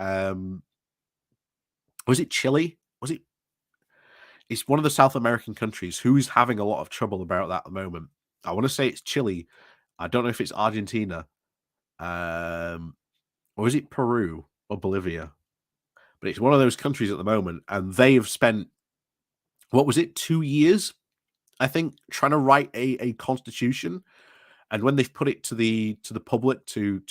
Was it Chile? It's one of the South American countries who's having a lot of trouble about that at the moment. I want to say it's Chile. I don't know if it's Argentina. Or is it Peru or Bolivia? But it's one of those countries at the moment, and they have spent, what was it, 2 years, I think, trying to write a constitution. And when they've put it to the public to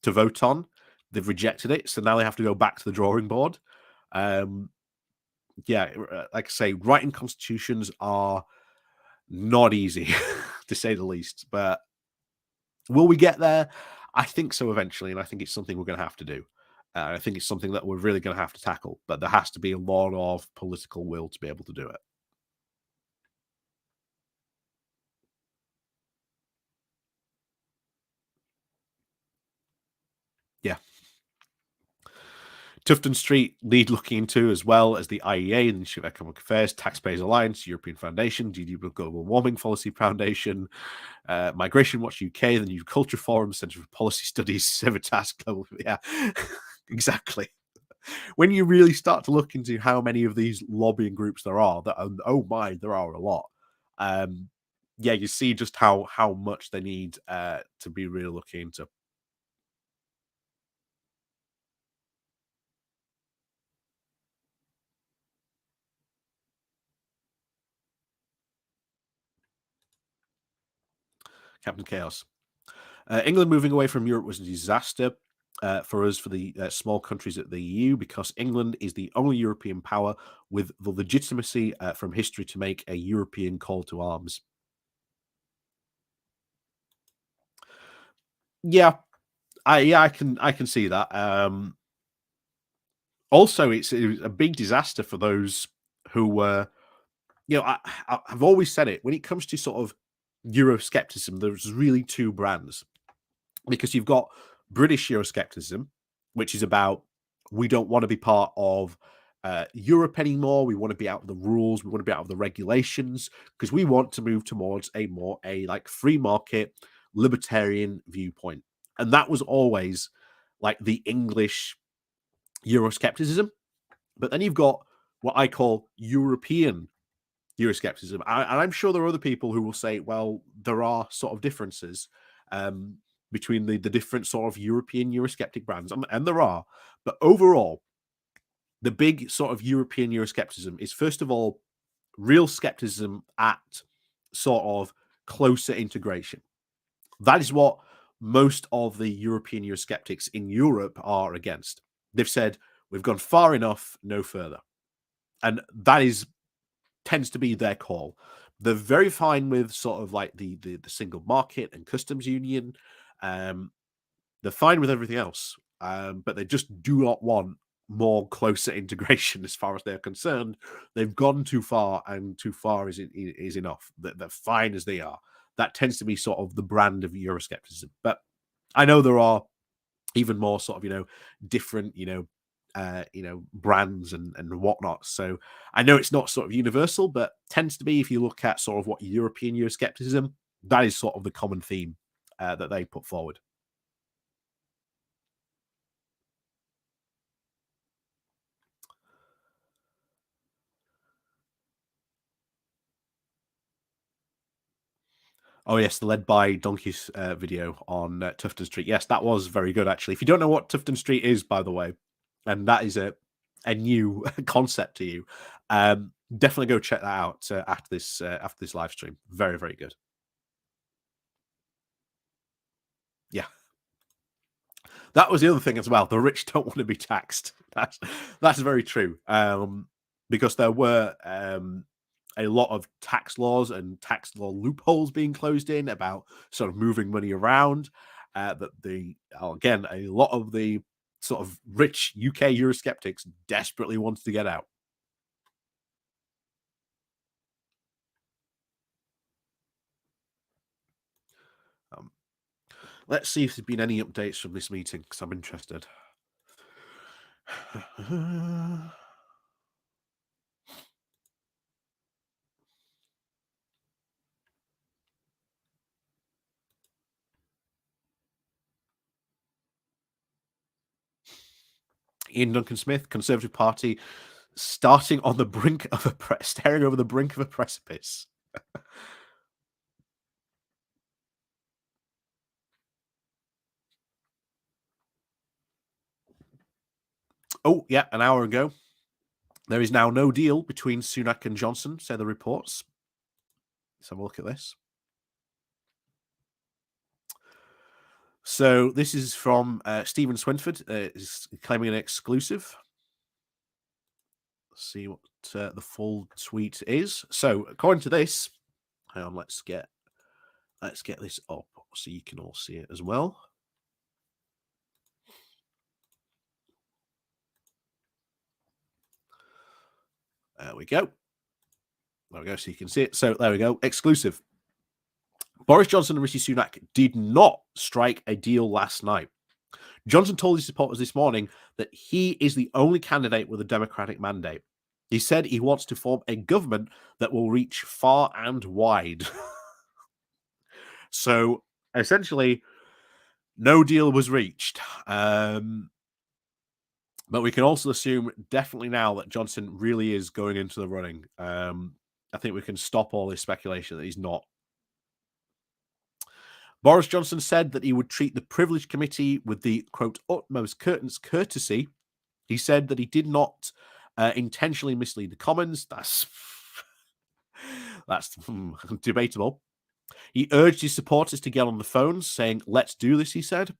vote on, they've rejected it. So now they have to go back to the drawing board. Yeah, like I say, writing constitutions are not easy, to say the least. But will we get there? I think so eventually, and I think it's something we're going to have to do. I think it's something that we're really going to have to tackle, but there has to be a lot of political will to be able to do it. Yeah. Tufton Street need looking into, as well as the IEA, the Institute of Economic Affairs, Taxpayers Alliance, European Foundation, GDP Global Warming Policy Foundation, Migration Watch UK, the New Culture Forum, Centre for Policy Studies, Civitas Global. Yeah. Exactly. When you really start to look into how many of these lobbying groups there are, oh my, there are a lot. Yeah, you see just how much they need to be really looking into. Captain Chaos. England moving away from Europe was a disaster for us, for the small countries at the EU, because England is the only European power with the legitimacy from history to make a European call to arms. Yeah, I can see that. Also, it was a big disaster for those who were, I've always said it, when it comes to sort of Euroscepticism, there's really two brands, because you've got British Euroscepticism, which is about, we don't want to be part of Europe anymore. We want to be out of the rules. We want to be out of the regulations, because we want to move towards a like free market libertarian viewpoint. And that was always like the English Euroscepticism. But then you've got what I call European Euroscepticism. And I'm sure there are other people who will say, well, there are sort of differences between the different sort of European Eurosceptic brands, and there are. But overall, the big sort of European Euroscepticism is, first of all, real skepticism at sort of closer integration. That is what most of the European Eurosceptics in Europe are against. They've said, we've gone far enough, no further. And that tends to be their call. They're very fine with sort of like the single market and customs union. They're fine with everything else, but they just do not want more closer integration as far as they're concerned. They've gone too far, and too far is enough. They're fine as they are. That tends to be sort of the brand of Euroscepticism. But I know there are even more sort of, different, brands and whatnot. So I know it's not sort of universal, but tends to be, if you look at sort of what European Euroscepticism, that is sort of the common theme that they put forward. Oh yes, the Led by Donkeys video on Tufton Street. Yes, that was very good, actually. If you don't know what Tufton Street is, by the way, and that is a new concept to you, definitely go check that out after this live stream. Very, very good. Yeah, that was the other thing as well. The rich don't want to be taxed. That's very true. Because there were a lot of tax laws and tax law loopholes being closed in about sort of moving money around. That again, a lot of the sort of rich UK Eurosceptics desperately wanted to get out. Let's see if there's been any updates from this meeting, because I'm interested. Ian Duncan Smith, Conservative Party, staring over the brink of a precipice. Oh, yeah, an hour ago. There is now no deal between Sunak and Johnson, say the reports. Let's have a look at this. So this is from Stephen Swinford, is claiming an exclusive. Let's see what the full tweet is. So according to this, hang on, let's get this up so you can all see it as well. There we go. There we go, so you can see it. So there we go, exclusive. Boris Johnson and Rishi Sunak did not strike a deal last night. Johnson told his supporters this morning that he is the only candidate with a Democratic mandate. He said he wants to form a government that will reach far and wide. So essentially, no deal was reached. But we can also assume definitely now that Johnson really is going into the running. I think we can stop all this speculation that he's not. Boris Johnson said that he would treat the Privilege Committee with the, quote, utmost courtesy. He said that he did not intentionally mislead the Commons. That's debatable. He urged his supporters to get on the phones, saying, "Let's do this," he said.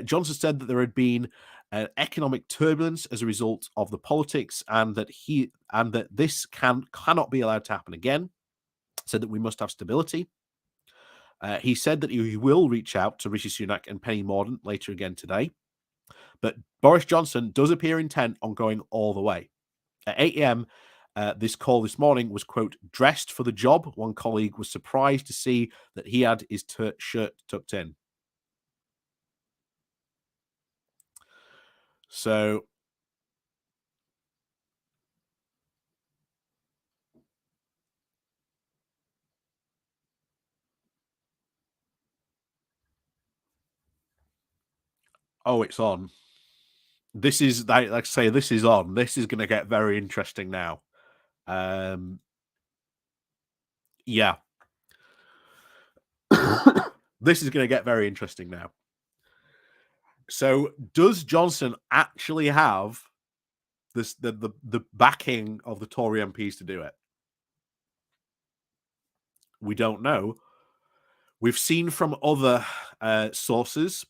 Johnson said that there had been economic turbulence as a result of the politics, and that this cannot be allowed to happen again. Said that we must have stability. He said that he will reach out to Rishi Sunak and Penny Mordaunt later again today. But Boris Johnson does appear intent on going all the way. At 8 a.m., this call this morning was, quote, dressed for the job. One colleague was surprised to see that he had his shirt tucked in. So it's on. This is, like I say, this is on. This is going to get very interesting now. Yeah. This is going to get very interesting now. So does Johnson actually have this the backing of the Tory MPs to do it? We don't know. We've seen from other sources,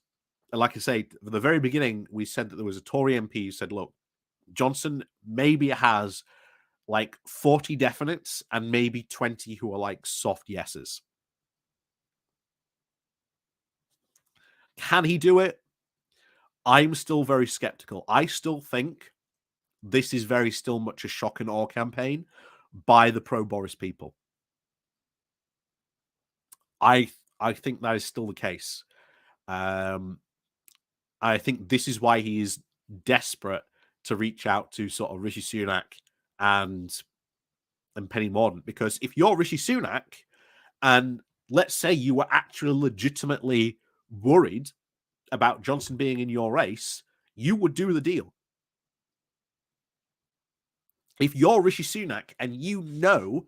like I say, at the very beginning, we said that there was a Tory MP who said, look, Johnson maybe has like 40 definites and maybe 20 who are like soft yeses. Can he do it? I'm still very skeptical. I still think this is very still much a shock and awe campaign by the pro-Boris people. I think that is still the case. I think this is why he is desperate to reach out to sort of Rishi Sunak and Penny Mordaunt, because if you're Rishi Sunak and let's say you were actually legitimately worried about Johnson being in your race, you would do the deal. If you're Rishi Sunak and you know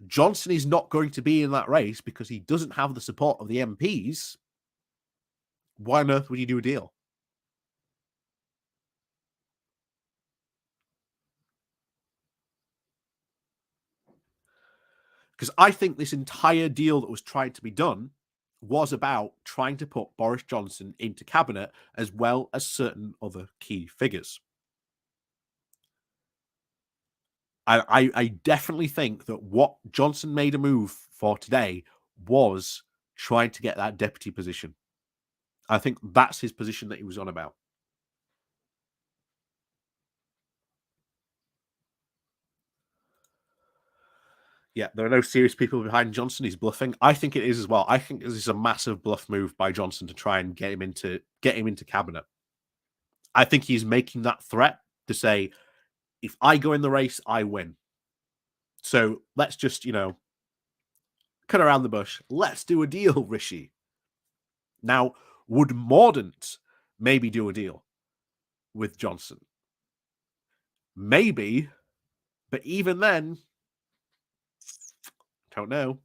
Johnson is not going to be in that race because he doesn't have the support of the MPs, why on earth would you do a deal? Because I think this entire deal that was tried to be done was about trying to put Boris Johnson into cabinet as well as certain other key figures. I definitely think that what Johnson made a move for today was trying to get that deputy position. I think that's his position that he was on about. Yeah, there are no serious people behind Johnson. He's bluffing. I think it is as well. I think this is a massive bluff move by Johnson to try and get him into cabinet. I think he's making that threat to say, if I go in the race, I win. So let's just, cut around the bush. Let's do a deal, Rishi. Now, would Mordaunt maybe do a deal with Johnson? Maybe, but even then, don't know.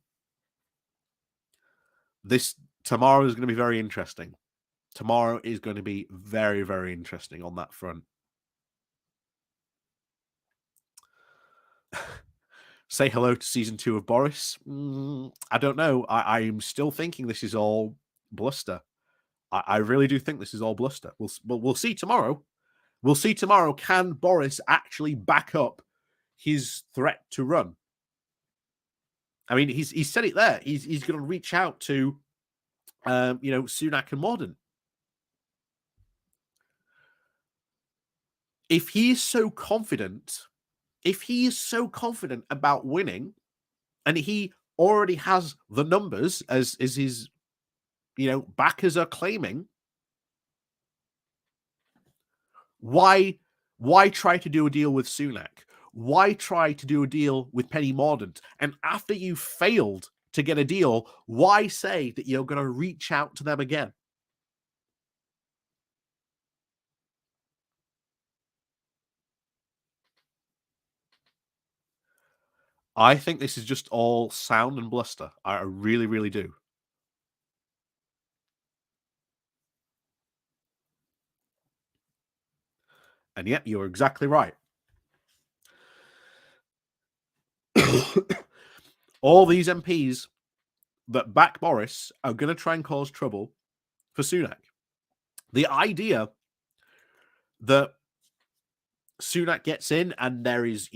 Tomorrow is going to be very interesting. Tomorrow is going to be very, very interesting on that front. Say hello to season 2 of Boris. I don't know. I'm still thinking this is all bluster. I really do think this is all bluster. We'll see tomorrow. We'll see tomorrow. Can Boris actually back up his threat to run? I mean, he's said it there. He's going to reach out to, Sunak and Mordaunt. If he is so confident about winning, and he already has the numbers as his, backers are claiming, why try to do a deal with Sunak? Why try to do a deal with Penny Mordaunt? And after you failed to get a deal, why say that you're going to reach out to them again? I think this is just all sound and bluster. I really, really do. And yet, you're exactly right. All these MPs that back Boris are going to try and cause trouble for Sunak. The idea that Sunak gets in and there is,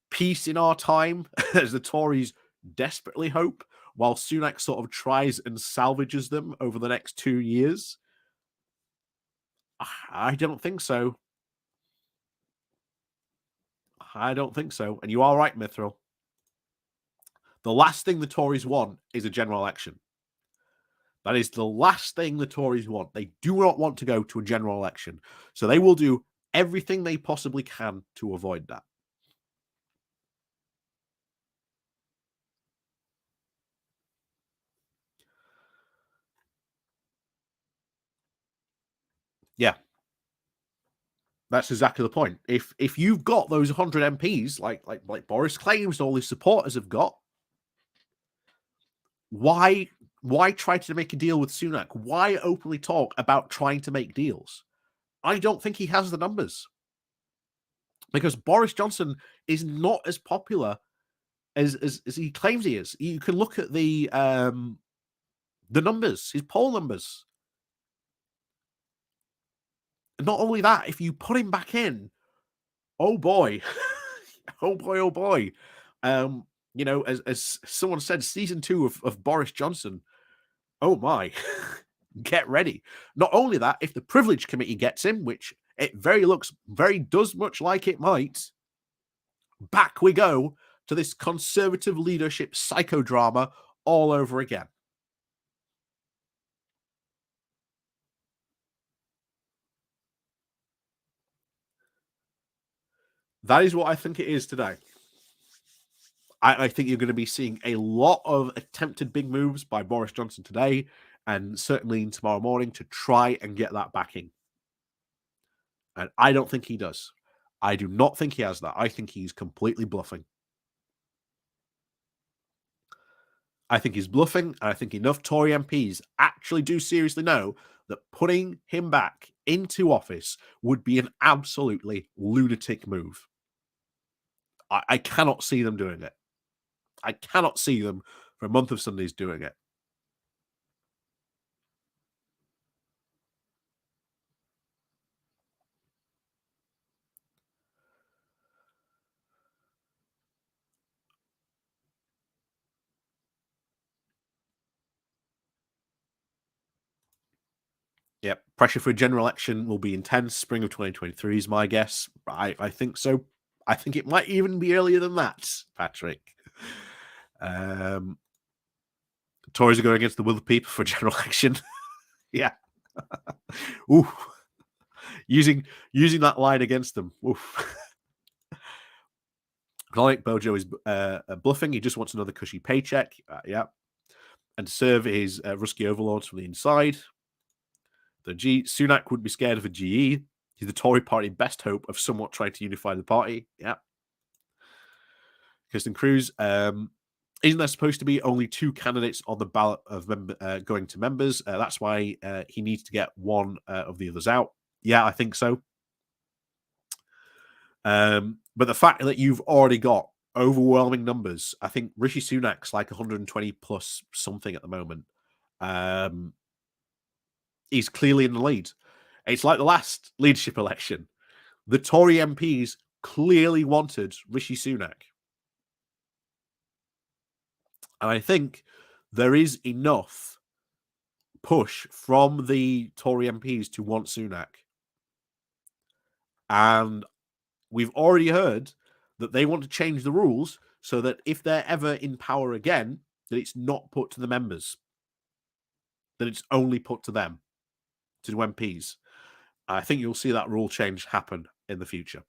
peace in our time, as the Tories desperately hope, while Sunak sort of tries and salvages them over the next 2 years. I don't think so. I don't think so. And you are right, Mithril. The last thing the Tories want is a general election. That is the last thing the Tories want. They do not want to go to a general election. So they will do everything they possibly can to avoid that. Yeah. That's exactly the point. If you've got those 100 MPs, like Boris claims all his supporters have got, why try to make a deal with Sunak? Why openly talk about trying to make deals? I don't think he has the numbers. Because Boris Johnson is not as popular as he claims he is. You can look at the numbers, his poll numbers. Not only that, if you put him back in, oh boy, oh boy, oh boy. As someone said, season 2 of Boris Johnson, oh my, get ready. Not only that, if the Privilege Committee gets him, which it does much like it might, back we go to this Conservative leadership psychodrama all over again. That is what I think it is today. I think you're going to be seeing a lot of attempted big moves by Boris Johnson today, and certainly tomorrow morning, to try and get that backing. And I don't think he does. I do not think he has that. I think he's completely bluffing. I think he's bluffing, and I think enough Tory MPs actually do seriously know that putting him back into office would be an absolutely lunatic move. I cannot see them doing it. I cannot see them for a month of Sundays doing it. Yep, pressure for a general election will be intense. Spring of 2023 is my guess. I think so. I think it might even be earlier than that, Patrick. Tories are going against the will of the people for a general election. Yeah. Ooh. Using that line against them. Oof. Like Bojo is bluffing. He just wants another cushy paycheck. Yeah. And to serve his Rusky overlords from the inside. Sunak would be scared of a GE. He's the Tory party best hope of somewhat trying to unify the party. Yeah. Kirsten Cruz. Isn't there supposed to be only 2 candidates on the ballot of going to members? That's why he needs to get one of the others out. Yeah, I think so. But the fact that you've already got overwhelming numbers, I think Rishi Sunak's like 120 plus something at the moment. He's clearly in the lead. It's like the last leadership election. The Tory MPs clearly wanted Rishi Sunak. And I think there is enough push from the Tory MPs to want Sunak. And we've already heard that they want to change the rules so that if they're ever in power again, that it's not put to the members, that it's only put to them, to the MPs. I think you'll see that rule change happen in the future.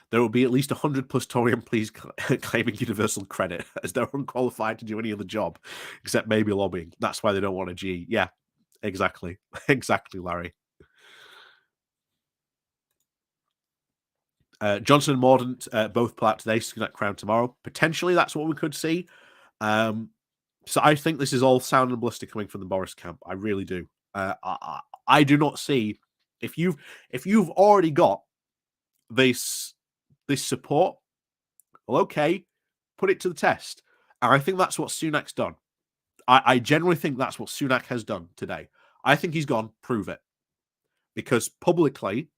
There will be at least 100 plus Tory MPs claiming universal credit as they're unqualified to do any other job, except maybe lobbying. That's why they don't want a G. Yeah, exactly. Exactly, Larry. Johnson and Mordaunt both pull out today, Sunak crown tomorrow. Potentially, that's what we could see. So I think this is all sound and bluster coming from the Boris camp. I really do. I do not see if you've already got this support. Well, okay, put it to the test. And I think that's what Sunak's done. I generally think that's what Sunak has done today. I think he's gone, prove it. Because publicly,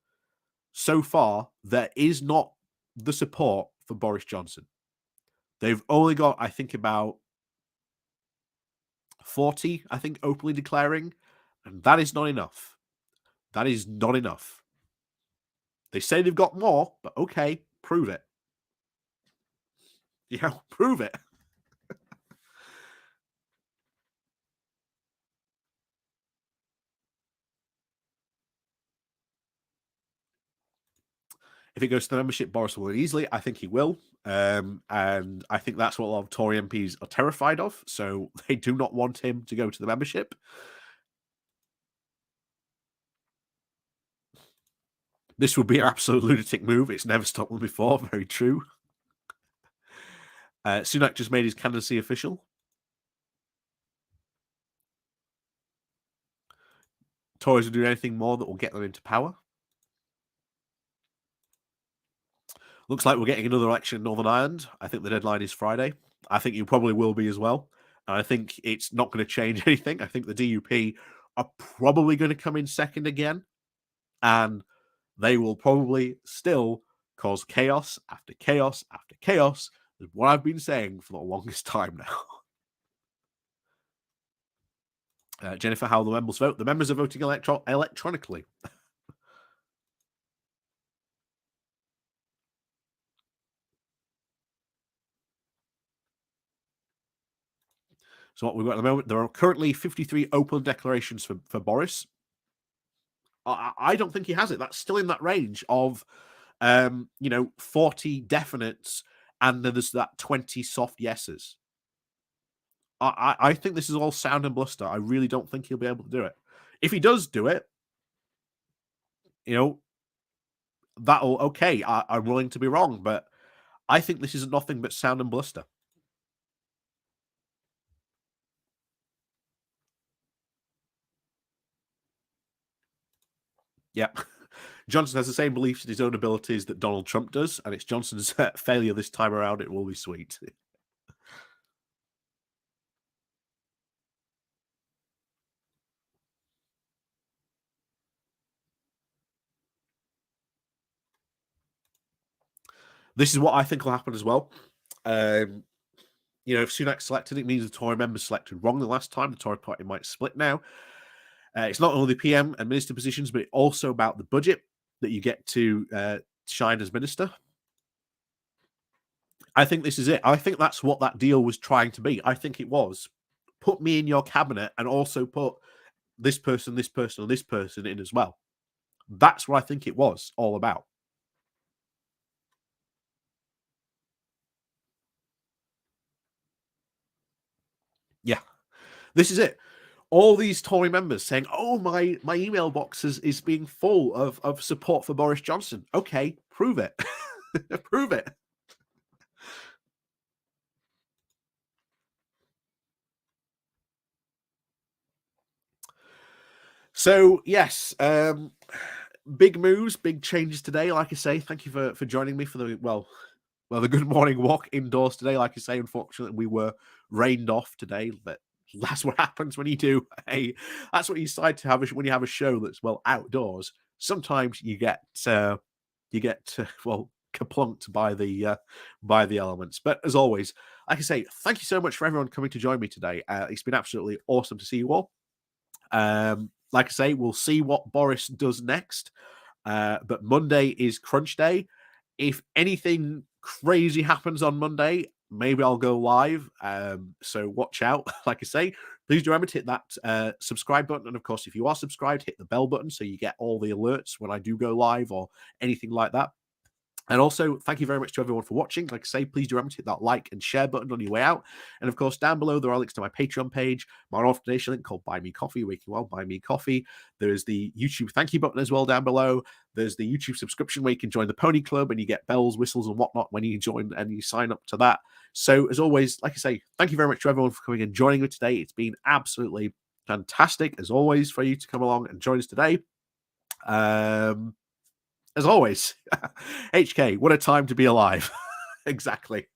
so far, there is not the support for Boris Johnson. They've only got, I think, about 40, I think, openly declaring, and that is not enough. That is not enough. They say they've got more, but okay, prove it. Yeah, prove it. If it goes to the membership, Boris will win easily. I think he will. And I think that's what a lot of Tory MPs are terrified of. So they do not want him to go to the membership. This would be an absolute lunatic move. It's never stopped them before. Very true. Sunak just made his candidacy official. Tories will do anything more that will get them into power. Looks like we're getting another election in Northern Ireland. I think the deadline is Friday. I think you probably will be as well. And I think it's not going to change anything. I think the DUP are probably going to come in second again. And they will probably still cause chaos after chaos after chaos. Is what I've been saying for the longest time now. Jennifer, how the members vote? The members are voting electronically. So what we've got at the moment, there are currently 53 open declarations for Boris. I don't think he has it. That's still in that range of, 40 definites, and then there's that 20 soft yeses. I think this is all sound and bluster. I really don't think he'll be able to do it. If he does do it, that'll okay. I'm willing to be wrong, but I think this is nothing but sound and bluster. Yeah. Johnson has the same beliefs in his own abilities that Donald Trump does, and it's Johnson's failure this time around. It will be sweet. This is what I think will happen as well. If Sunak's selected, it means the Tory members selected wrong the last time. The Tory party might split now. It's not only the PM and minister positions, but also about the budget that you get to shine as minister. I think this is it. I think that's what that deal was trying to be. I think it was put me in your cabinet and also put this person, this person, and this person in as well. That's what I think it was all about. Yeah, this is it. All these Tory members saying, "Oh, my email box is being full of support for Boris Johnson." Okay, prove it. Prove it. So yes, big moves, big changes today. Like I say, thank you for joining me for the good morning walk indoors today. Like I say, unfortunately, we were rained off today, but that's what happens when you do that's what you decide to have when you have a show that's outdoors. Sometimes you get kaplunked by the elements. But as always, like I say, thank you so much for everyone coming to join me today. It's been absolutely awesome to see you all. Like I say, we'll see what Boris does next. But Monday is crunch day. If anything crazy happens on Monday, maybe I'll go live. So watch out. Like I say, please remember to hit that subscribe button. And of course, if you are subscribed, hit the bell button so you get all the alerts when I do go live or anything like that. And also, thank you very much to everyone for watching. Like I say, please do remember to hit that like and share button on your way out. And of course, down below, there are links to my Patreon page, my off donation link called Buy Me Coffee, Waking Well, Buy Me Coffee. There's the YouTube thank you button as well down below. There's the YouTube subscription where you can join the Pony Club and you get bells, whistles, and whatnot when you join and you sign up to that. So, as always, like I say, thank you very much to everyone for coming and joining me today. It's been absolutely fantastic, as always, for you to come along and join us today. As always, HK, what a time to be alive. Exactly.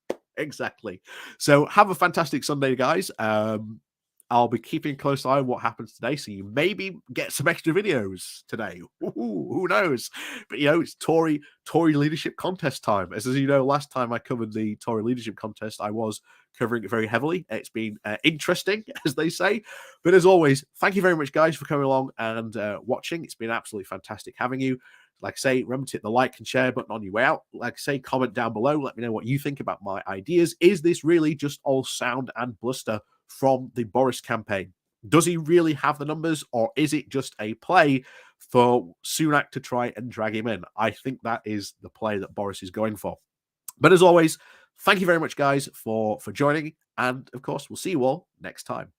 So have a fantastic Sunday, guys. I'll be keeping a close eye on what happens today, so you maybe get some extra videos today. Ooh, who knows? But it's Tory leadership contest time. As you know, last time I covered the Tory leadership contest, I was covering it very heavily. It's been interesting, as they say. But as always, thank you very much, guys, for coming along and watching. It's been absolutely fantastic having you. Like I say, remember to hit the like and share button on your way out. Like I say, comment down below. Let me know what you think about my ideas. Is this really just all sound and bluster from the Boris campaign? Does he really have the numbers, or is it just a play for Sunak to try and drag him in? I think that is the play that Boris is going for. But as always, thank you very much, guys, for joining. And of course, we'll see you all next time.